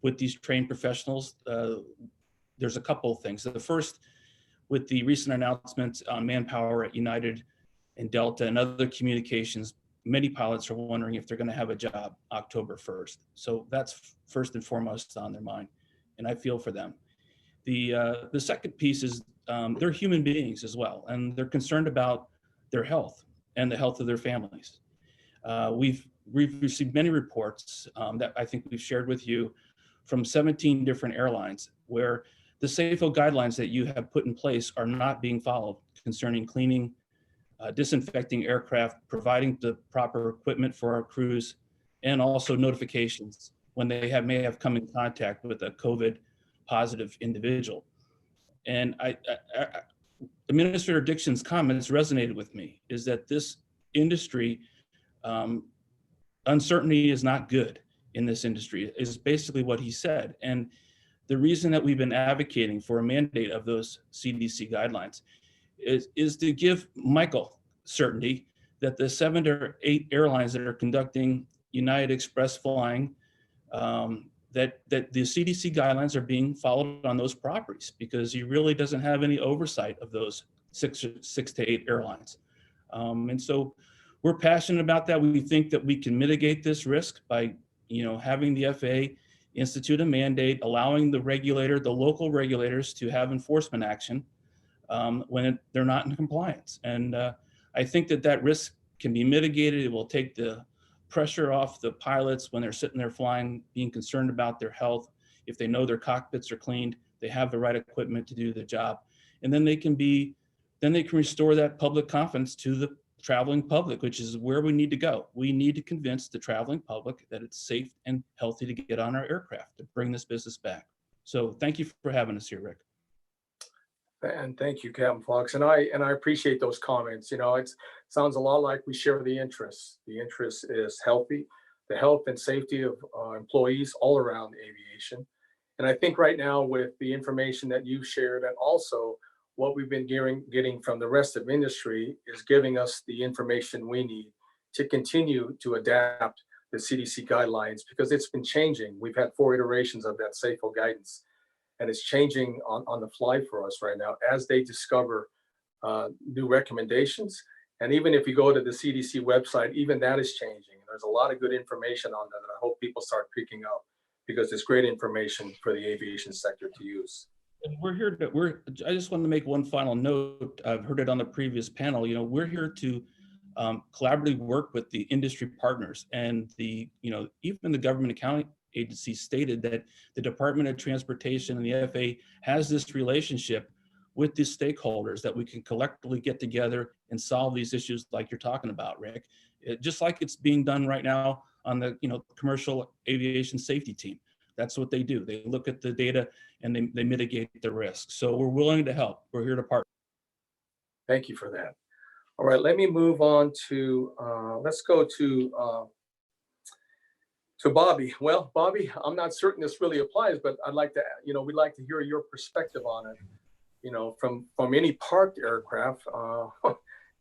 with these trained professionals, there's a couple of things. The first, with the recent announcements on manpower at United and Delta and other communications, many pilots are wondering if they're going to have a job October 1st. So that's first and foremost on their mind, and I feel for them. The second piece is they're human beings as well, and they're concerned about their health and the health of their families. We've received many reports that I think we've shared with you from 17 different airlines where the SAFO guidelines that you have put in place are not being followed concerning cleaning, disinfecting aircraft, providing the proper equipment for our crews, and also notifications when they may have come in contact with a COVID positive individual. And Administrator Dickson's comments resonated with me, is that this industry, uncertainty is not good in this industry, is basically what he said. And the reason that we've been advocating for a mandate of those CDC guidelines is to give Michael certainty that the 7 to 8 airlines that are conducting United Express flying, that the CDC guidelines are being followed on those properties, because he really doesn't have any oversight of those 6 to 8 airlines. And so we're passionate about that. We think that we can mitigate this risk by, having the FAA institute a mandate, allowing the local regulators to have enforcement action when they're not in compliance. And I think that risk can be mitigated. It will take the pressure off the pilots when they're sitting there flying, being concerned about their health. If they know their cockpits are cleaned, they have the right equipment to do the job. And then they can restore that public confidence to the traveling public, which is where we need to go. We need to convince the traveling public that it's safe and healthy to get on our aircraft to bring this business back. So thank you for having us here, Rick. And thank you, Captain Fox. And I appreciate those comments. It sounds a lot like we share the interests. The interest is healthy, the health and safety of employees all around aviation. And I think right now with the information that you shared and also what we've been getting from the rest of industry is giving us the information we need to continue to adapt the CDC guidelines, because it's been changing. We've had 4 iterations of that SAFO guidance, and it's changing on the fly for us right now as they discover new recommendations. And even if you go to the CDC website, even that is changing. There's a lot of good information on there that I hope people start picking up, because it's great information for the aviation sector to use. And I just want to make one final note. I've heard it on the previous panel. We're here to collaboratively work with the industry partners, and even the government accounting agency stated that the Department of Transportation and the FAA has this relationship with the stakeholders that we can collectively get together and solve these issues like you're talking about, Rick. Just like it's being done right now on the commercial aviation safety team. That's what they do. They look at the data and they mitigate the risk. So we're willing to help. We're here to partner. Thank you for that. All right, let me move on to, let's go to Bobby. Well, Bobby, I'm not certain this really applies, but I'd like to, we'd like to hear your perspective on it, from any parked aircraft.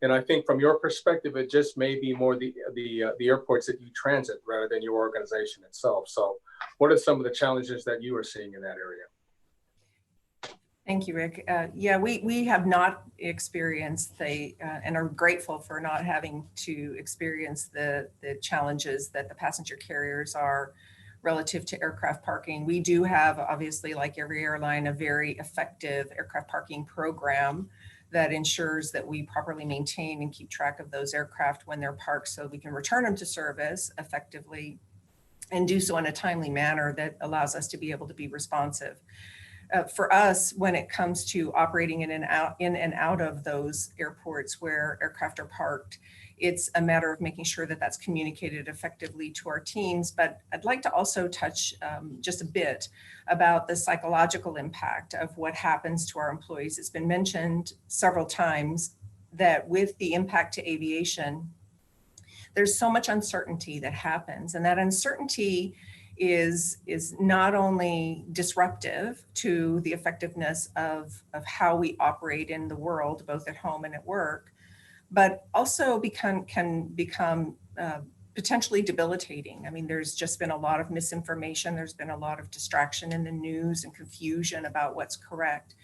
And I think from your perspective, it just may be more the airports that you transit rather than your organization itself. So what are some of the challenges that you are seeing in that area? Thank you, Rick. Yeah, we have not experienced and are grateful for not having to experience the challenges that the passenger carriers are relative to aircraft parking. We do have, obviously, like every airline, a very effective aircraft parking program that ensures that we properly maintain and keep track of those aircraft when they're parked so we can return them to service effectively and do so in a timely manner that allows us to be able to be responsive. For us, when it comes to operating in and out of those airports where aircraft are parked, it's a matter of making sure that that's communicated effectively to our teams. But I'd like to also touch just a bit about the psychological impact of what happens to our employees. It's been mentioned several times that with the impact to aviation, there's so much uncertainty that happens, and that uncertainty is not only disruptive to the effectiveness of how we operate in the world, both at home and at work, but also can become potentially debilitating. I mean, there's just been a lot of misinformation. There's been a lot of distraction in the news and confusion about what's correct.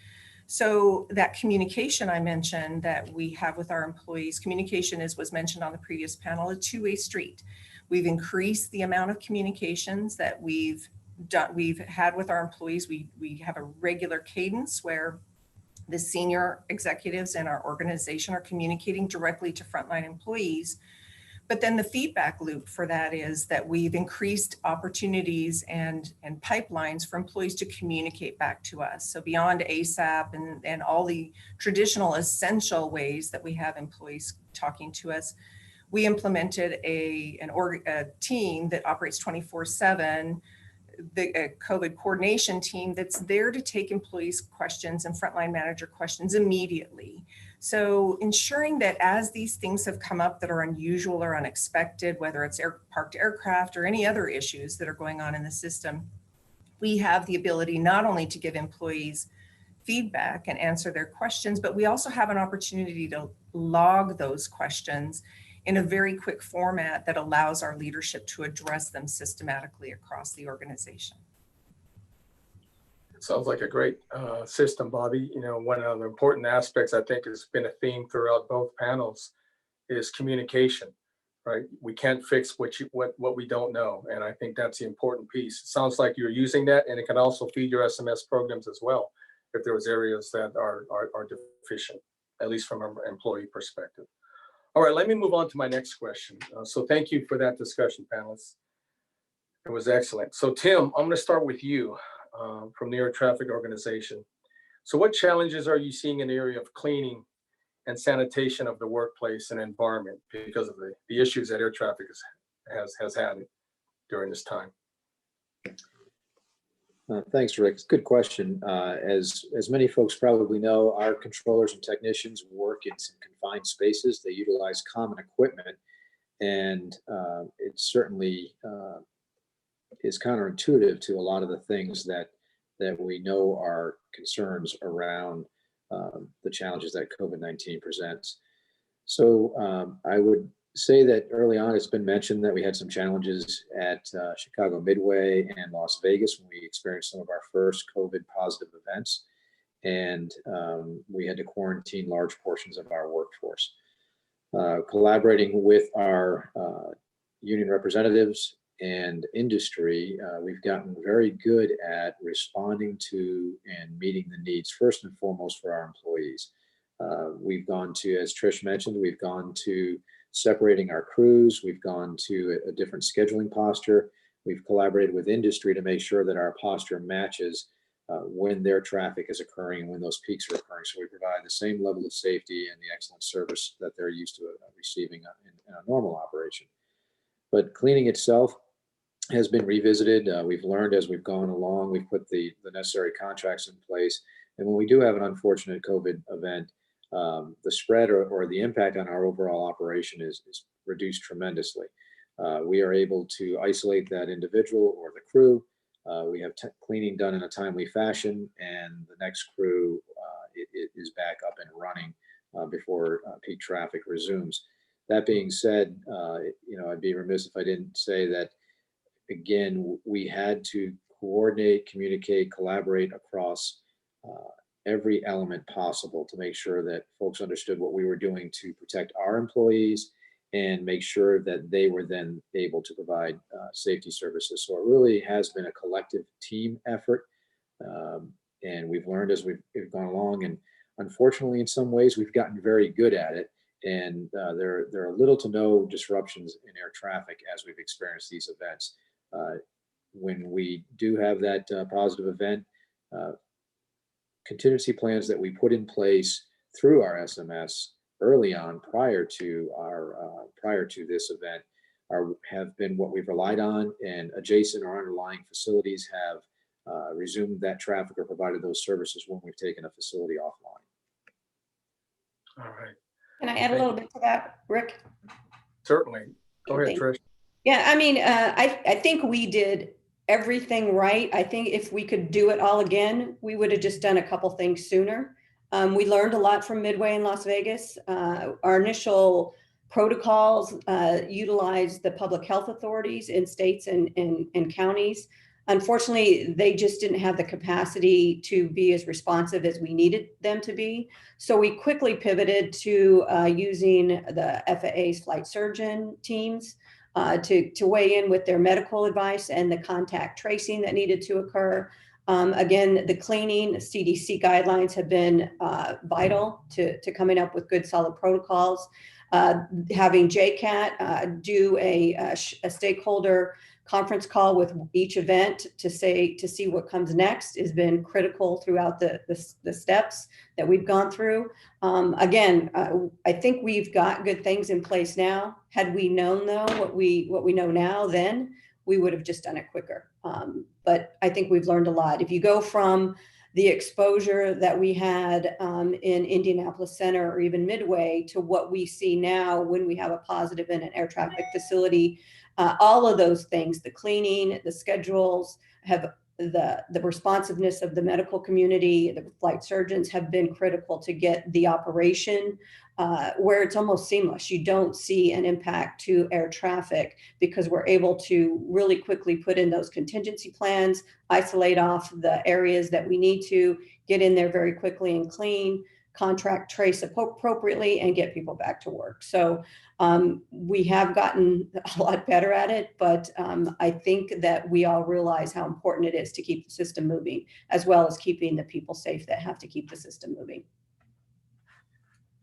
So that communication I mentioned that we have with our employees, communication was mentioned on the previous panel, a two-way street. We've increased the amount of communications that we've had with our employees. We have a regular cadence where the senior executives in our organization are communicating directly to frontline employees. But then the feedback loop for that is that we've increased opportunities and pipelines for employees to communicate back to us. So beyond ASAP and all the traditional essential ways that we have employees talking to us, we implemented a team that operates 24/7, the COVID coordination team that's there to take employees' questions and frontline manager questions immediately. So ensuring that as these things have come up that are unusual or unexpected, whether it's parked aircraft or any other issues that are going on in the system, we have the ability not only to give employees feedback and answer their questions, but we also have an opportunity to log those questions in a very quick format that allows our leadership to address them systematically across the organization. Sounds like a great system, Bobby. One of the important aspects I think has been a theme throughout both panels is communication, right? We can't fix what we don't know. And I think that's the important piece. It sounds like you're using that, and it can also feed your SMS programs as well, if there was areas that are deficient, at least from an employee perspective. All right, let me move on to my next question. So thank you for that discussion, panelists. It was excellent. So Tim, I'm gonna start with you from the Air Traffic Organization. So what challenges are you seeing in the area of cleaning and sanitation of the workplace and environment because of the issues that air traffic has had during this time? Thanks, Rick. It's a good question. As many folks probably know, our controllers and technicians work in some confined spaces. They utilize common equipment, and it certainly is counterintuitive to a lot of the things that we know are concerns around the challenges that COVID-19 presents. So I would say that early on, it's been mentioned that we had some challenges at Chicago Midway and Las Vegas when we experienced some of our first COVID positive events. And we had to quarantine large portions of our workforce. Collaborating with our union representatives and industry, we've gotten very good at responding to and meeting the needs first and foremost for our employees. We've gone to, as Trish mentioned, we've gone to separating our crews. We've gone to a different scheduling posture. We've collaborated with industry to make sure that our posture matches when their traffic is occurring and when those peaks are occurring. So we provide the same level of safety and the excellent service that they're used to receiving in a normal operation. But cleaning itself has been revisited. We've learned as we've gone along. We've put the necessary contracts in place. And when we do have an unfortunate COVID event, the spread or the impact on our overall operation is reduced tremendously. We are able to isolate that individual or the crew. We have cleaning done in a timely fashion, and the next crew is back up and running before peak traffic resumes. That being said, I'd be remiss if I didn't say that, again, we had to coordinate, communicate, collaborate across every element possible to make sure that folks understood what we were doing to protect our employees and make sure that they were then able to provide safety services. So it really has been a collective team effort. And we've learned as we've gone along. And unfortunately, in some ways, we've gotten very good at it. And there are little to no disruptions in air traffic as we've experienced these events. When we do have that positive event, contingency plans that we put in place through our SMS early on prior to this event have been what we've relied on, and adjacent or underlying facilities have resumed that traffic or provided those services when we've taken a facility offline. All right. Can I add a little bit to that, Rick? Certainly. Go ahead, Trish. Yeah, I mean, I think we did everything right. I think if we could do it all again, we would have just done a couple things sooner. We learned a lot from Midway in Las Vegas. Our initial protocols utilized the public health authorities in states and counties. Unfortunately, they just didn't have the capacity to be as responsive as we needed them to be. So we quickly pivoted to using the FAA's flight surgeon teams to weigh in with their medical advice and the contact tracing that needed to occur. Again, the cleaning CDC guidelines have been vital to coming up with good solid protocols. Having JCAT do a stakeholder conference call with each event to see what comes next has been critical throughout the steps that we've gone through. Again, I think we've got good things in place now. Had we known though what we know now, then we would have just done it quicker. But I think we've learned a lot. If you go from the exposure that we had in Indianapolis Center or even Midway to what we see now when we have a positive in an air traffic facility, all of those things, the cleaning, the schedules, have the responsiveness of the medical community, the flight surgeons have been critical to get the operation where it's almost seamless. You don't see an impact to air traffic because we're able to really quickly put in those contingency plans, isolate off the areas that we need to, get in there very quickly and clean, contract trace appropriately, and get people back to work. So We have gotten a lot better at it, but I think that we all realize how important it is to keep the system moving, as well as keeping the people safe that have to keep the system moving.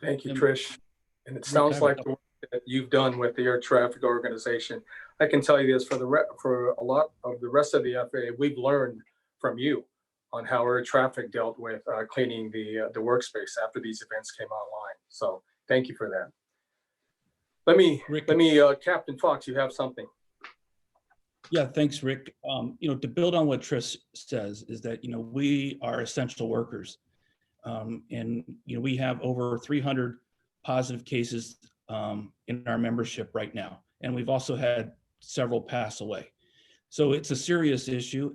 Thank you, Trish. And it sounds like the work that you've done with the air traffic organization. I can tell you this, for a lot of the rest of the FAA, we've learned from you on how air traffic dealt with cleaning the workspace after these events came online. So thank you for that. Let me, Captain Fox, you have something. Yeah, thanks, Rick. To build on what Trish says is that, we are essential workers. And, we have over 300 positive cases in our membership right now. And we've also had several pass away. So it's a serious issue.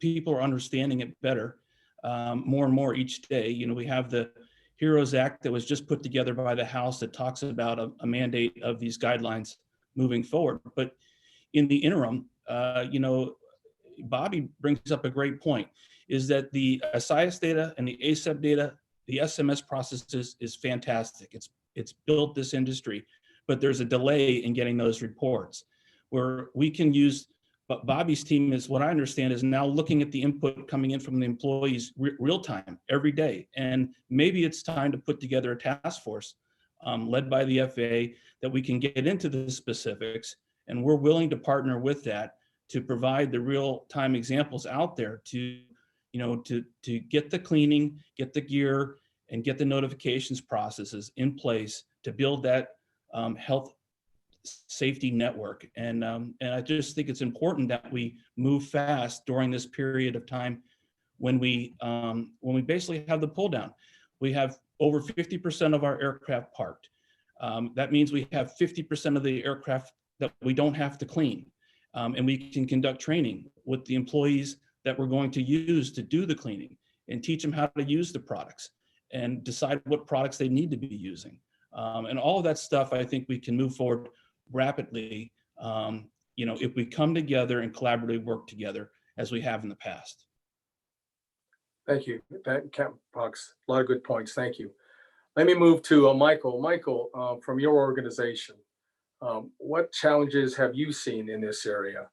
People are understanding it better more and more each day. We have the HEROES Act that was just put together by the House that talks about a mandate of these guidelines moving forward. But in the interim, Bobby brings up a great point, is that the SIS data and the ASAP data, the SMS processes is fantastic. It's built this industry, but there's a delay in getting those reports where we can use. But Bobby's team is, what I understand, is now looking at the input coming in from the employees real time every day. And maybe it's time to put together a task force led by the FAA that we can get into the specifics. And we're willing to partner with that to provide the real time examples out there to get the cleaning, get the gear, and get the notifications processes in place to build that health safety network. And I just think it's important that we move fast during this period of time when we basically have the pull down. We have over 50% of our aircraft parked. That means we have 50% of the aircraft that we don't have to clean. And we can conduct training with the employees that we're going to use to do the cleaning and teach them how to use the products and decide what products they need to be using. And all of that stuff, I think we can move forward rapidly, if we come together and collaboratively work together as we have in the past. Thank you, Captain Fox. A lot of good points. Thank you. Let me move to Michael. Michael, from your organization, what challenges have you seen in this area?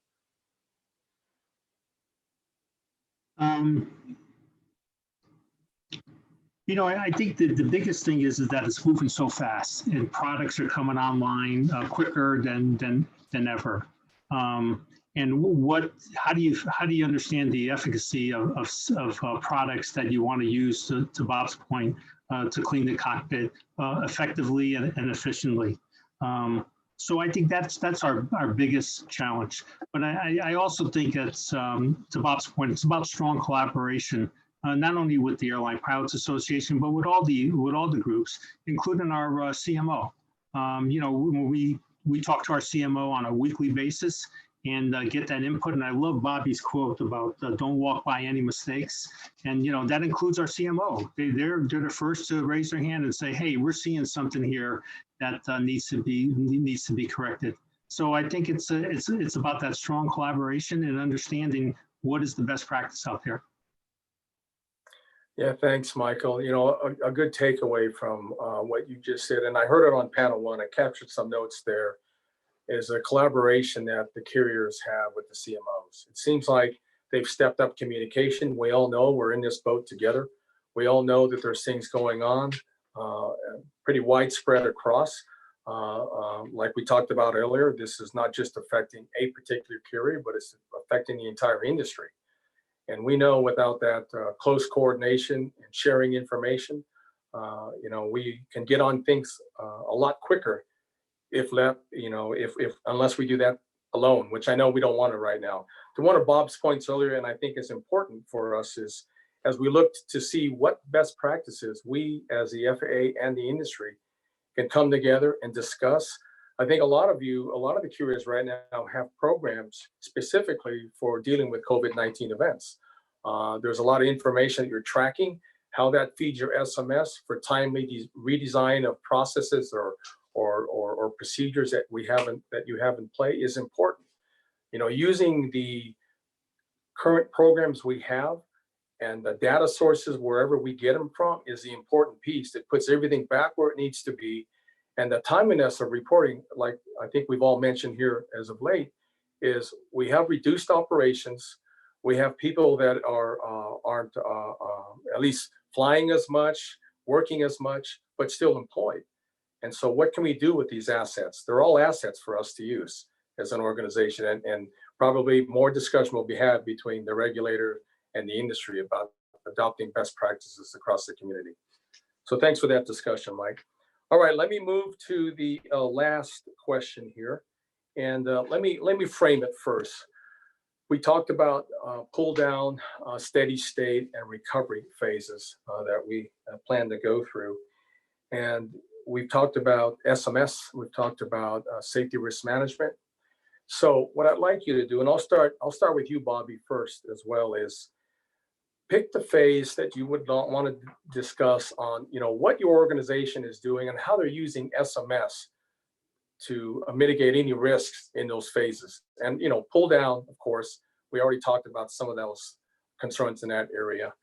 I think that the biggest thing is that it's moving so fast and products are coming online quicker than ever. And how do you understand the efficacy of products that you want to use, to Bob's point, to clean the cockpit effectively and efficiently? So I think that's our biggest challenge. But I also think it's, to Bob's point, it's about strong collaboration, not only with the Airline Pilots Association, but with all the groups, including our CMO. We talk to our CMO on a weekly basis and get that input. And I love Bobby's quote about don't walk by any mistakes. And that includes our CMO. They're the first to raise their hand and say, hey, we're seeing something here that needs to be corrected. So I think it's about that strong collaboration and understanding what is the best practice out there. Yeah, thanks, Michael. A good takeaway from what you just said, and I heard it on panel one, I captured some notes there, is a collaboration that the carriers have with the CMOs. It seems like they've stepped up communication. We all know we're in this boat together. We all know that there's things going on, pretty widespread across. Like we talked about earlier, this is not just affecting a particular carrier, but it's affecting the entire industry. And we know without that close coordination and sharing information, we can get on things a lot quicker unless we do that alone, which I know we don't want to right now. To one of Bob's points earlier, and I think is important for us, is as we look to see what best practices we as the FAA and the industry can come together and discuss. I think a lot of the carriers right now have programs specifically for dealing with COVID-19 events. There's a lot of information that you're tracking, how that feeds your SMS for timely redesign of processes or procedures that you have in play is important. Using the current programs we have and the data sources wherever we get them from is the important piece that puts everything back where it needs to be And the timeliness of reporting, like I think we've all mentioned here as of late, is we have reduced operations. We have people that aren't at least flying as much, working as much, but still employed. And so what can we do with these assets? They're all assets for us to use as an organization, and probably more discussion will be had between the regulator and the industry about adopting best practices across the community. So thanks for that discussion, Mike. All right, let me move to the last question here. And let me frame it first. We talked about pull down, steady state, and recovery phases that we plan to go through. And we've talked about SMS, we've talked about safety risk management. So what I'd like you to do, and I'll start with you, Bobby, first as well, is pick the phase that you would not want to discuss on, what your organization is doing and how they're using SMS to mitigate any risks in those phases. And, pull down, of course, we already talked about some of those concerns in that area.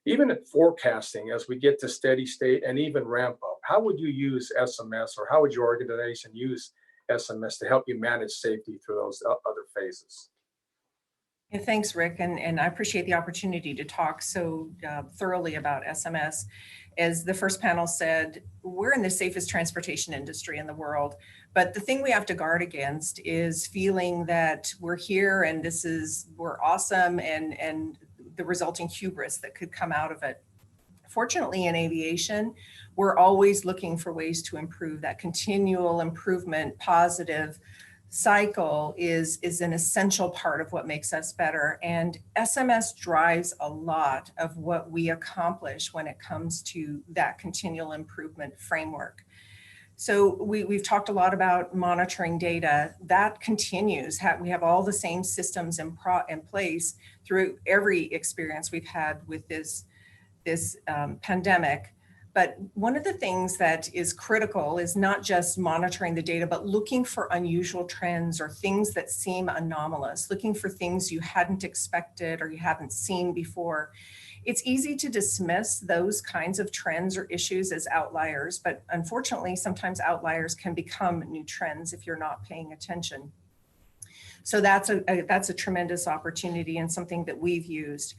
Even at forecasting, as we get to steady state and even ramp up, how would you use SMS, or how would your organization use SMS to help you manage safety through those other phases? Yeah, thanks, Rick, and I appreciate the opportunity to talk so thoroughly about SMS. As the first panel said, we're in the safest transportation industry in the world, but the thing we have to guard against is feeling that we're here and we're awesome, and the resulting hubris that could come out of it. Fortunately, in aviation, we're always looking for ways to improve. That continual improvement, positive cycle is an essential part of what makes us better. And SMS drives a lot of what we accomplish when it comes to that continual improvement framework. So we've talked a lot about monitoring data. That continues. We have all the same systems in place through every experience we've had with this pandemic. But one of the things that is critical is not just monitoring the data, but looking for unusual trends or things that seem anomalous, looking for things you hadn't expected or you haven't seen before. It's easy to dismiss those kinds of trends or issues as outliers, but unfortunately, sometimes outliers can become new trends if you're not paying attention. So that's a tremendous opportunity and something that we've used.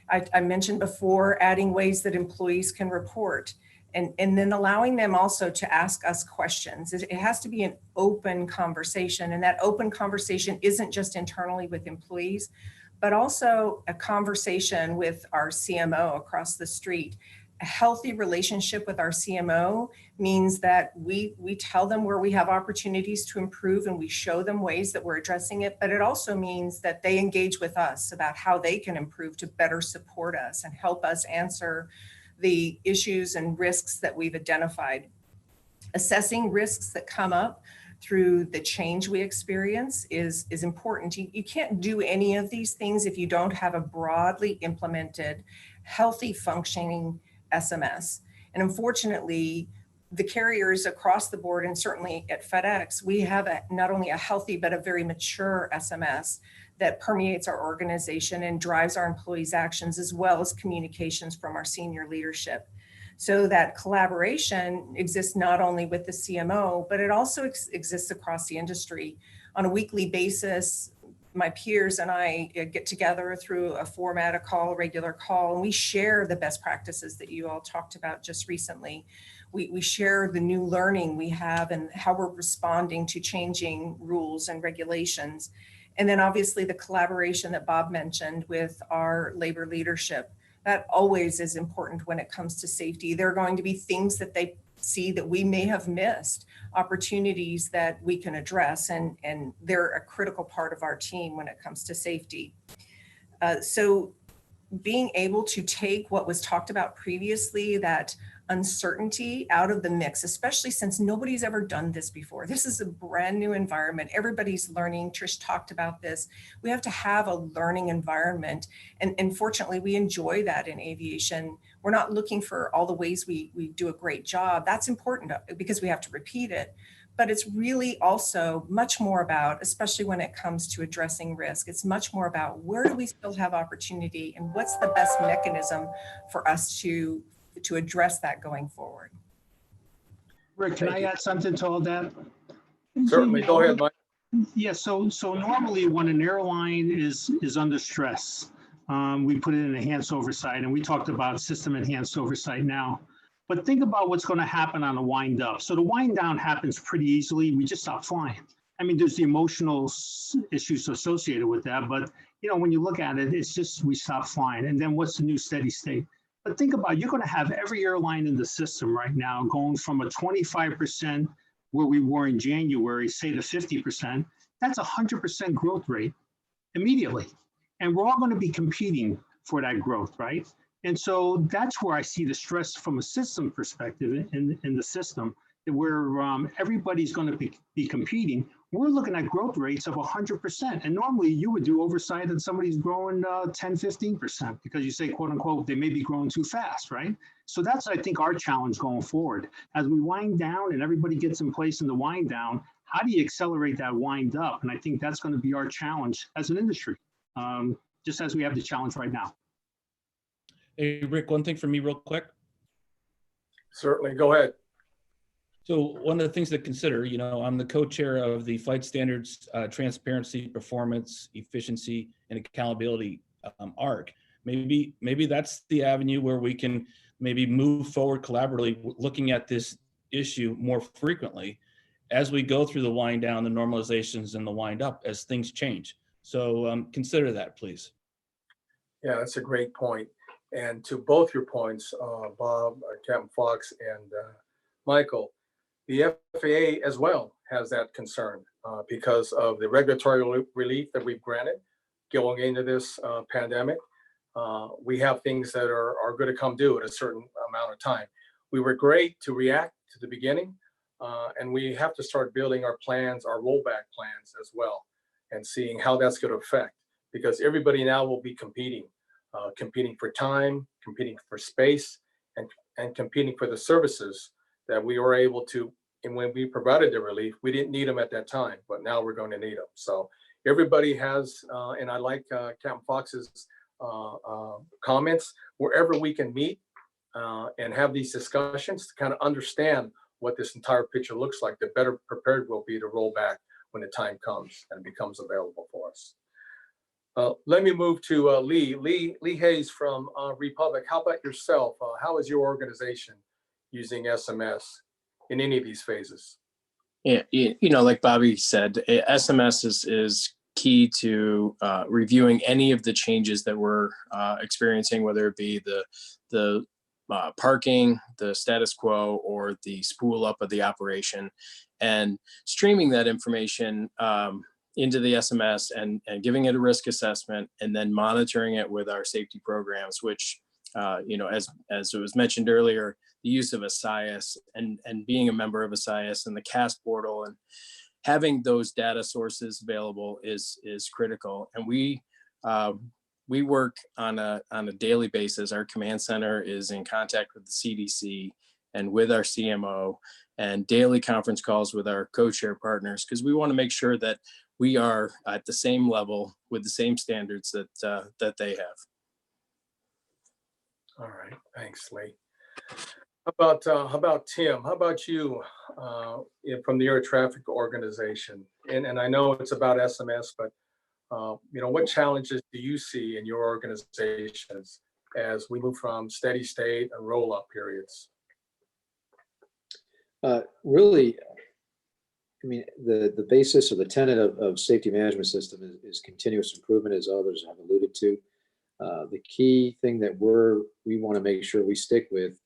I mentioned before adding ways that employees can report, and then allowing them also to ask us questions. It has to be an open conversation, and that open conversation isn't just internally with employees, but also a conversation with our CMO across the street. A healthy relationship with our CMO means that we tell them where we have opportunities to improve and we show them ways that we're addressing it, but it also means that they engage with us about how they can improve to better support us and help us answer the issues and risks that we've identified. Assessing risks that come up through the change we experience is important. You can't do any of these things if you don't have a broadly implemented, healthy functioning SMS. And unfortunately, the carriers across the board, and certainly at FedEx, we have not only a healthy, but a very mature SMS that permeates our organization and drives our employees' actions, as well as communications from our senior leadership. So that collaboration exists not only with the CMO, but it also exists across the industry. On a weekly basis, my peers and I get together through a format, a regular call, and we share the best practices that you all talked about just recently. We share the new learning we have and how we're responding to changing rules and regulations. And then obviously the collaboration that Bob mentioned with our labor leadership. That always is important when it comes to safety. There are going to be things that they see that we may have missed, opportunities that we can address, and they're a critical part of our team when it comes to safety. So being able to take what was talked about previously, that uncertainty out of the mix, especially since nobody's ever done this before. This is a brand new environment. Everybody's learning. Trish talked about this. We have to have a learning environment. And fortunately, we enjoy that in aviation. We're not looking for all the ways we do a great job. That's important because we have to repeat it. But it's really also much more about, especially when it comes to addressing risk, it's much more about where do we still have opportunity and what's the best mechanism for us to address that going forward. Rick, can I add something to all that? Certainly. Go ahead, Mike. Yeah, so normally when an airline is under stress, we put it in enhanced oversight, and we talked about system enhanced oversight now. But think about what's going to happen on a wind up. So the wind down happens pretty easily. We just stop flying. I mean, there's the emotional issues associated with that, but you know, when you look at it, it's just we stop flying. And then what's the new steady state? But think about, you're going to have every airline in the system right now going from a 25% where we were in January, say to 50%. That's 100% growth rate immediately. And we're all going to be competing for that growth, right? And so that's where I see the stress from a system perspective in the system, where everybody's going to be competing. We're looking at growth rates of 100%. And normally you would do oversight and somebody's growing 10, 15% because you say, quote unquote, they may be growing too fast, right? So that's, I think, our challenge going forward. As we wind down and everybody gets in place in the wind down, how do you accelerate that wind up? And I think that's going to be our challenge as an industry, just as we have the challenge right now. Hey, Rick, one thing for me real quick. Certainly, go ahead. So one of the things to consider, you know, I'm the co-chair of the Flight Standards Transparency, Performance, Efficiency, and Accountability ARC. Maybe that's the avenue where we can maybe move forward collaboratively, looking at this issue more frequently as we go through the wind down, the normalizations, and the wind up as things change. So consider that, please. Yeah, that's a great point. And to both your points, Bob, Captain Fox, and Michael, the FAA as well has that concern because of the regulatory relief that we've granted going into this pandemic. We have things that are going to come due at a certain amount of time. We were great to react to the beginning, and we have to start building our plans, our rollback plans as well, and seeing how that's going to affect, because everybody now will be competing for time, competing for space, and competing for the services that we were able to. And when we provided the relief, we didn't need them at that time, but now we're going to need them. So everybody has, and I like Captain Fox's comments, wherever we can meet and have these discussions to kind of understand what this entire picture looks like, the better prepared we'll be to roll back when the time comes and becomes available for us. Let me move to Lee Hayes from Republic. How about yourself? How is your organization using SMS in any of these phases? Yeah, you know, like Bobby said, SMS is key to reviewing any of the changes that we're experiencing, whether it be the parking, the status quo, or the spool up of the operation, and streaming that information into the SMS and giving it a risk assessment, and then monitoring it with our safety programs, which, you know, as it was mentioned earlier, the use of ASIAS and being a member of ASIAS and the CAS portal and having those data sources available is critical. And we work on a daily basis. Our command center is in contact with the CDC and with our CMO, and daily conference calls with our co-chair partners, because we want to make sure that we are at the same level with the same standards that they have. All right, thanks, Lee. How about Tim? How about you from the Air Traffic Organization? And I know it's about SMS, but you know, what challenges do you see in your organizations as we move from steady state and roll-up periods? Really, I mean, the basis or the tenet of safety management system is continuous improvement, as others have alluded to. The key thing that we want to make sure we stick with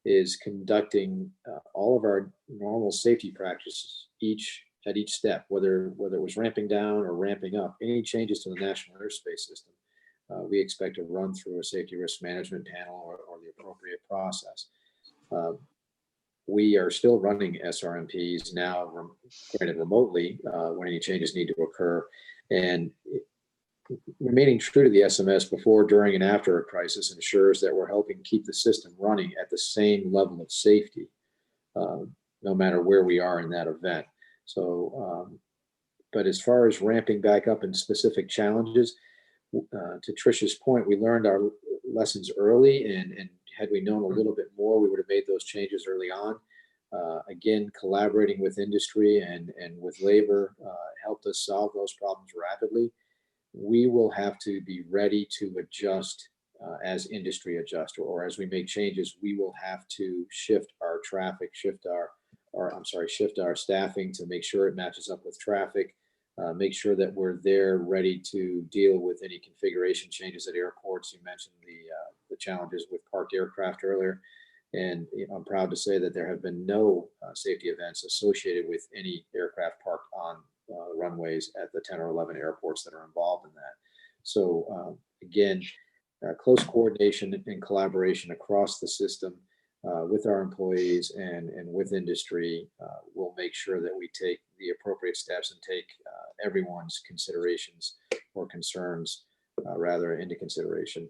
is conducting all of our normal safety practices at each step, whether it was ramping down or ramping up. Any changes to the national airspace system, we expect to run through a safety risk management panel or the appropriate process. We are still running SRMPs now, granted remotely, when any changes need to occur, and remaining true to the SMS before, during, and after a crisis ensures that we're helping keep the system running at the same level of safety, no matter where we are in that event. So, but as far as ramping back up in specific challenges, to Trish's point, we learned our lessons early, and had we known a little bit more, we would have made those changes early on. Again, collaborating with industry and with labor helped us solve those problems rapidly. We will have to be ready to adjust as industry adjusts, or as we make changes. We will have to shift our traffic, shift our staffing to make sure it matches up with traffic, make sure that we're there ready to deal with any configuration changes at airports. You mentioned the challenges with parked aircraft earlier. And I'm proud to say that there have been no safety events associated with any aircraft parked on runways at the 10 or 11 airports that are involved in that. So again, close coordination and collaboration across the system with our employees and with industry will make sure that we take the appropriate steps and take everyone's considerations or concerns rather into consideration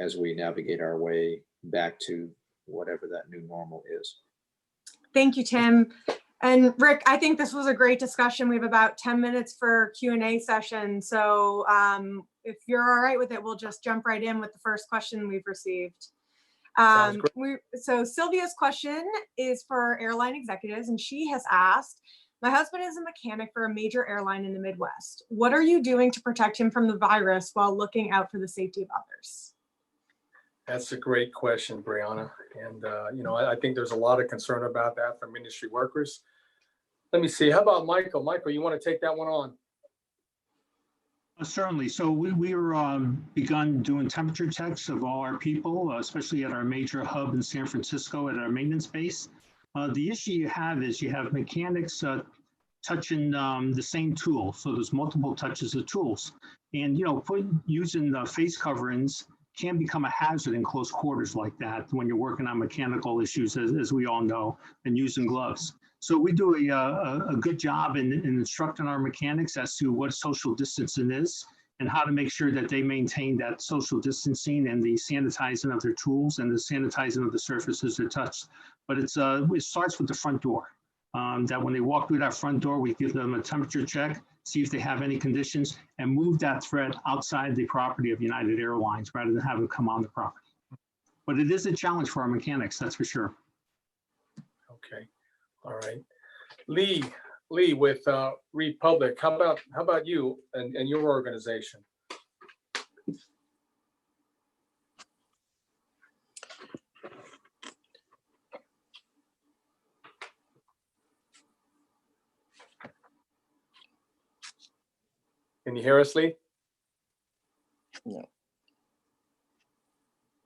as we navigate our way back to whatever that new normal is. Thank you, Tim. And Rick, I think this was a great discussion. We have about 10 minutes for Q&A session. So if you're all right with it, we'll just jump right in with the first question we've received. So Sylvia's question is for airline executives, and she has asked, my husband is a mechanic for a major airline in the Midwest. What are you doing to protect him from the virus while looking out for the safety of others? That's a great question, Brianna. And, I think there's a lot of concern about that from industry workers. Let me see. How about Michael? Michael, you want to take that one on? Certainly. So we were begun doing temperature checks of all our people, especially at our major hub in San Francisco at our maintenance base. The issue you have is you have mechanics touching the same tool. So there's multiple touches of tools. And, using the face coverings can become a hazard in close quarters like that when you're working on mechanical issues, as we all know, and using gloves. So we do a good job in instructing our mechanics as to what social distancing is and how to make sure that they maintain that social distancing and the sanitizing of their tools and the sanitizing of the surfaces they're touched. But it starts with the front door. That when they walk through that front door, we give them a temperature check, see if they have any conditions, and move that threat outside the property of United Airlines rather than have it come on the property. But it is a challenge for our mechanics, that's for sure. Okay, all right. Lee with Republic, how about you and your organization? Can you hear us, Lee? No.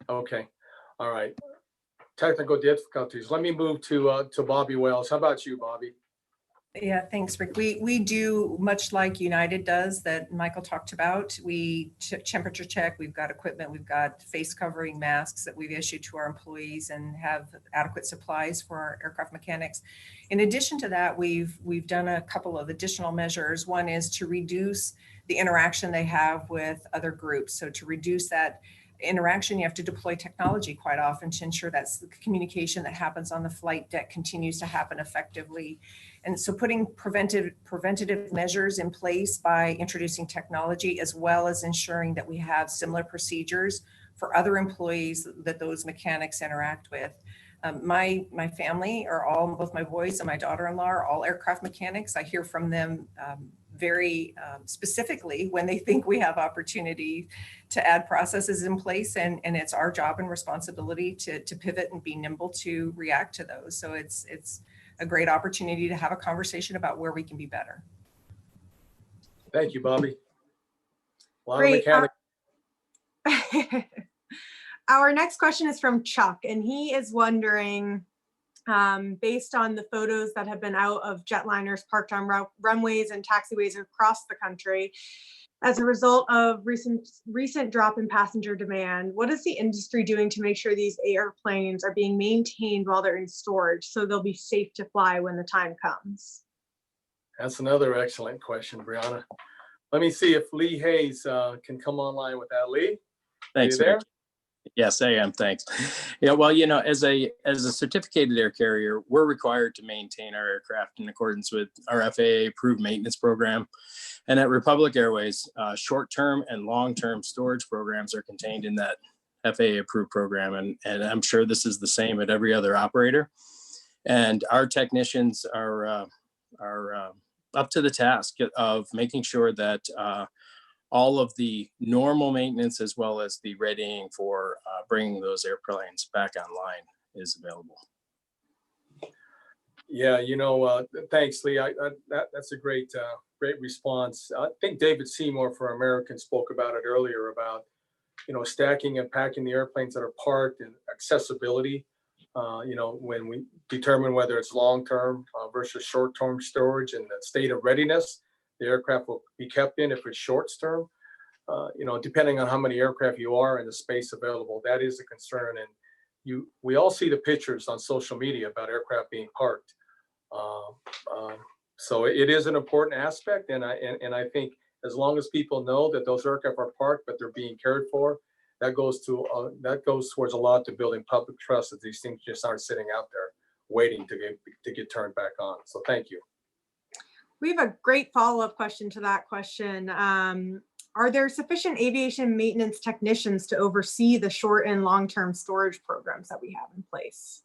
Okay. All right. Technical difficulties. Let me move to Bobby Wells. How about you, Bobby? Yeah, thanks, Rick. We do much like United does that Michael talked about. We temperature check. We've got equipment. We've got face covering masks that we've issued to our employees and have adequate supplies for our aircraft mechanics. In addition to that, we've done a couple of additional measures. One is to reduce the interaction they have with other groups. So to reduce that interaction, you have to deploy technology quite often to ensure that the communication that happens on the flight deck continues to happen effectively. And so putting preventative measures in place by introducing technology, as well as ensuring that we have similar procedures for other employees that those mechanics interact with. My family are both my boys and my daughter-in-law are all aircraft mechanics. I hear from them very specifically when they think we have opportunity to add processes in place, and it's our job and responsibility to pivot and be nimble to react to those. So it's a great opportunity to have a conversation about where we can be better. Thank you, Bobby. A lot Great. of mechanics. Our next question is from Chuck, and he is wondering, based on the photos that have been out of jetliners parked on runways and taxiways across the country, as a result of recent drop in passenger demand, what is the industry doing to make sure these airplanes are being maintained while they're in storage so they'll be safe to fly when the time comes? That's another excellent question, Brianna. Let me see if Lee Hayes can come online with that. Lee, Thanks, are you there? Rick. Yes, I am. Thanks. Yeah, well, as a certificated air carrier, we're required to maintain our aircraft in accordance with our FAA approved maintenance program. And at Republic Airways, short-term and long-term storage programs are contained in that FAA approved program. And I'm sure this is the same at every other operator. And our technicians are up to the task of making sure that all of the normal maintenance as well as the readying for bringing those airplanes back online is available. Yeah, thanks, Lee. That's a great response. I think David Seymour for American spoke about it earlier about, stacking and packing the airplanes that are parked and accessibility. When we determine whether it's long-term versus short-term storage and the state of readiness the aircraft will be kept in. If it's short-term, depending on how many aircraft you are and the space available, that is a concern. And we all see the pictures on social media about aircraft being parked. So it is an important aspect, and I think as long as people know that those aircraft are parked but they're being cared for, that goes towards a lot to building public trust that these things just aren't sitting out there waiting to get turned back on. So thank you. We have a great follow-up question to that question. Are there sufficient aviation maintenance technicians to oversee the short and long-term storage programs that we have in place?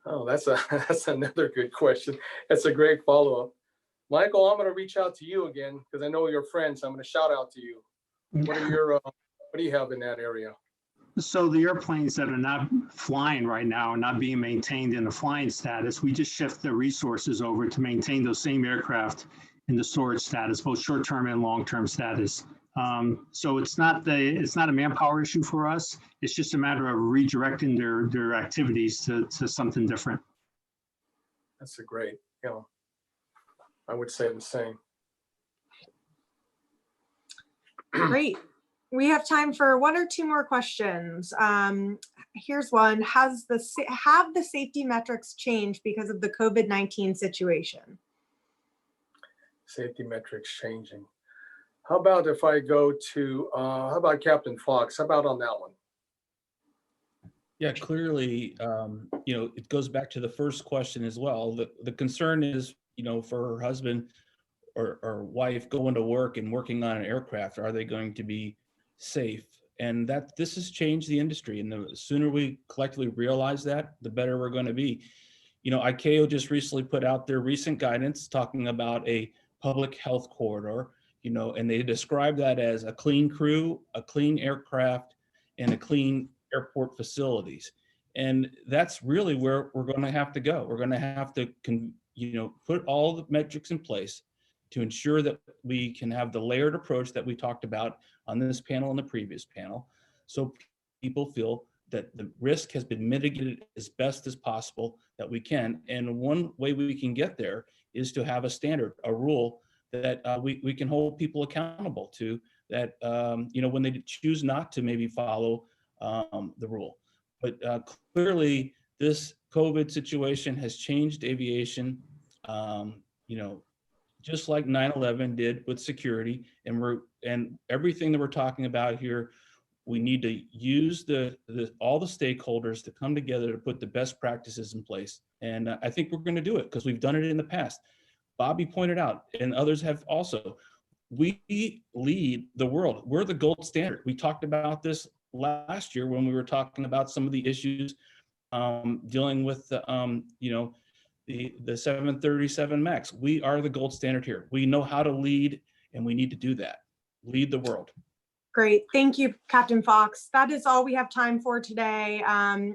Oh, that's another good question. That's a great follow-up. Michael, I'm going to reach out to you again because I know you're friends. I'm going to shout out to you. What do you have in that area? So the airplanes that are not flying right now are not being maintained in the flying status. We just shift the resources over to maintain those same aircraft in the storage status, both short-term and long-term status. So it's not a manpower issue for us. It's just a matter of redirecting their activities to something different. That's a great, I would say the same. Great. We have time for one or two more questions. Here's one. Have the safety metrics changed because of the COVID-19 situation? Safety metrics changing. How about if I go to, how about Captain Fox? How about on that one? Yeah, clearly, it goes back to the first question as well. The concern is, for her husband or wife going to work and working on an aircraft, are they going to be safe? And this has changed the industry. And the sooner we collectively realize that, the better we're going to be. ICAO just recently put out their recent guidance talking about a public health corridor, and they describe that as a clean crew, a clean aircraft, and a clean airport facilities. And that's really where we're going to have to go. We're going to have to, put all the metrics in place to ensure that we can have the layered approach that we talked about on this panel and the previous panel, so people feel that the risk has been mitigated as best as possible that we can. And one way we can get there is to have a standard, a rule that we can hold people accountable to, that, when they choose not to maybe follow the rule. But clearly this COVID situation has changed aviation, just like 9/11 did with security, and everything that we're talking about here, we need to use all the stakeholders to come together to put the best practices in place. And I think we're going to do it because we've done it in the past. Bobby pointed out, and others have also, we lead the world. We're the gold standard. We talked about this last year when we were talking about some of the issues dealing with the 737 MAX. We are the gold standard here. We know how to lead, and we need to do that. Lead the world. Great. Thank you, Captain Fox. That is all we have time for today.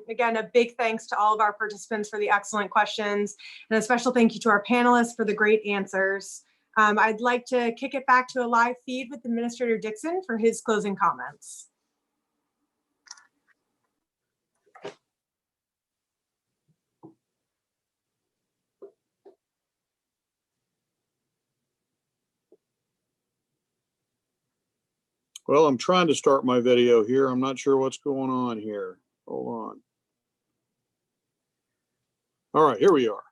Again, a big thanks to all of our participants for the excellent questions, and a special thank you to our panelists for the great answers. I'd like to kick it back to a live feed with Administrator Dickson for his closing comments. Well, I'm trying to start my video here. I'm not sure what's going on here. Hold on. All right, here we are.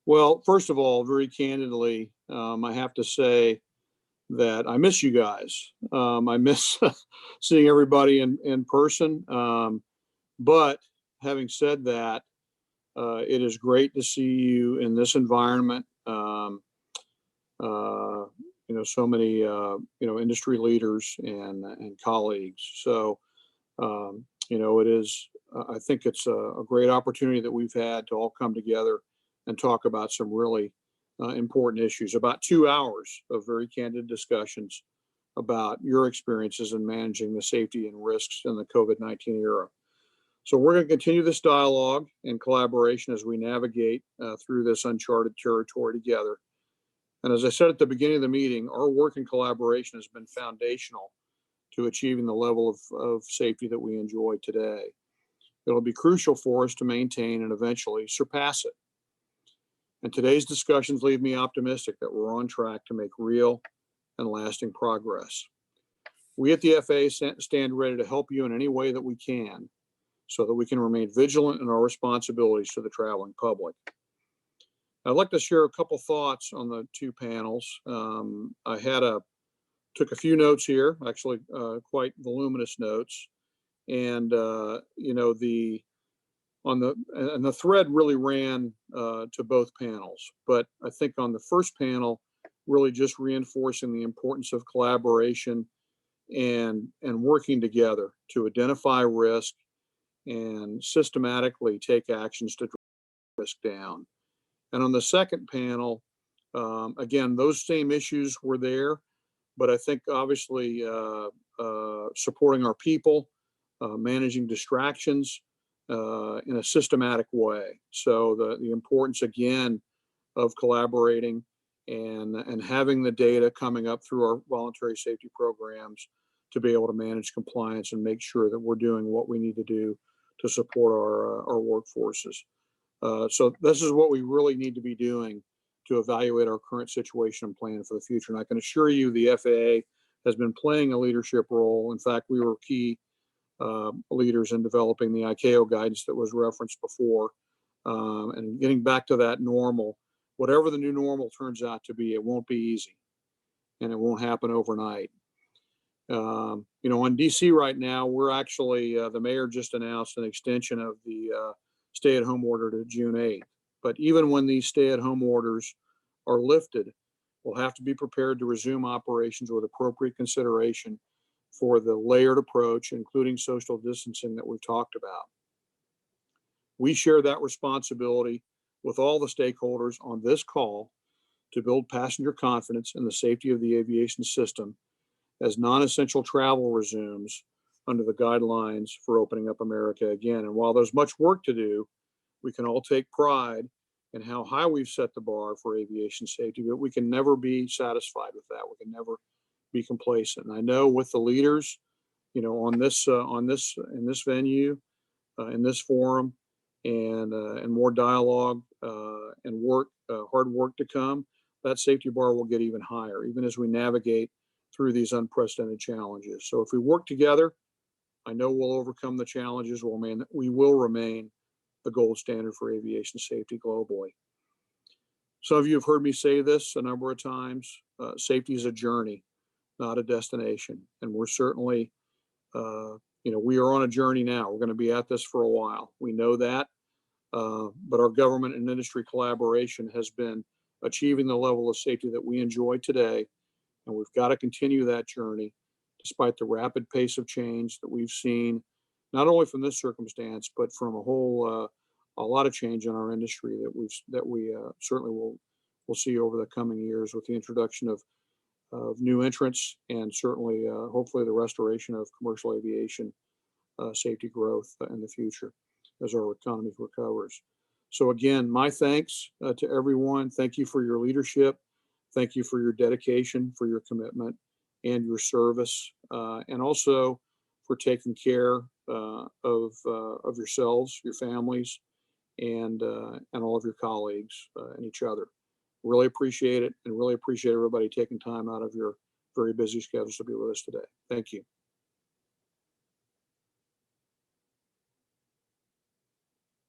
Well, first of all, very candidly, I have to say that I miss you guys. I miss seeing everybody in person. But having said that, it is great to see you in this environment. So many, industry leaders and colleagues. So, it is I think it's a great opportunity that we've had to all come together and talk about some really important issues. About 2 hours of very candid discussions about your experiences in managing the safety and risks in the COVID-19 era. So we're going to continue this dialogue and collaboration as we navigate through this uncharted territory together. And as I said at the beginning of the meeting, our work in collaboration has been foundational to achieving the level of safety that we enjoy today. It'll be crucial for us to maintain and eventually surpass it. And today's discussions leave me optimistic that we're on track to make real and lasting progress. We at the FAA stand ready to help you in any way that we can so that we can remain vigilant in our responsibilities to the traveling public. I'd like to share a couple thoughts on the two panels. I took a few notes here, actually quite voluminous notes. And, you know, the thread really ran to both panels. But I think on the first panel, really just reinforcing the importance of collaboration and working together to identify risk and systematically take actions to drive risk down. And on the second panel, again, those same issues were there, but I think obviously supporting our people, managing distractions in a systematic way. So the importance again of collaborating and having the data coming up through our voluntary safety programs to be able to manage compliance and make sure that we're doing what we need to do to support our workforces. So this is what we really need to be doing to evaluate our current situation and plan for the future. And I can assure you the FAA has been playing a leadership role. In fact, we were key leaders in developing the ICAO guidance that was referenced before. And getting back to that normal, whatever the new normal turns out to be, it won't be easy and it won't happen overnight. You know, in DC right now, we're actually, the mayor just announced an extension of the stay-at-home order to June 8th. But even when these stay-at-home orders are lifted, we'll have to be prepared to resume operations with appropriate consideration for the layered approach, including social distancing that we've talked about. We share that responsibility with all the stakeholders on this call to build passenger confidence in the safety of the aviation system as non-essential travel resumes under the guidelines for opening up America again. And while there's much work to do, we can all take pride in how high we've set the bar for aviation safety, but we can never be satisfied with that. We can never be complacent. And I know with the leaders, you know, in this venue, in this forum, and more dialogue and work, hard work to come, that safety bar will get even higher, even as we navigate through these unprecedented challenges. So if we work together, I know we'll overcome the challenges. We will remain the gold standard for aviation safety globally. Some of you have heard me say this a number of times. Safety is a journey, not a destination. And we're certainly, you know, we are on a journey now. We're going to be at this for a while. We know that. But our government and industry collaboration has been achieving the level of safety that we enjoy today. And we've got to continue that journey despite the rapid pace of change that we've seen, not only from this circumstance, but from a lot of change in our industry that we certainly will see over the coming years with the introduction of new entrants and certainly, hopefully, the restoration of commercial aviation safety growth in the future as our economy recovers. So again, my thanks to everyone. Thank you for your leadership. Thank you for your dedication, for your commitment, and your service, and also for taking care of yourselves, your families, and all of your colleagues and each other. Really appreciate it, and really appreciate everybody taking time out of your very busy schedules to be with us today. Thank you.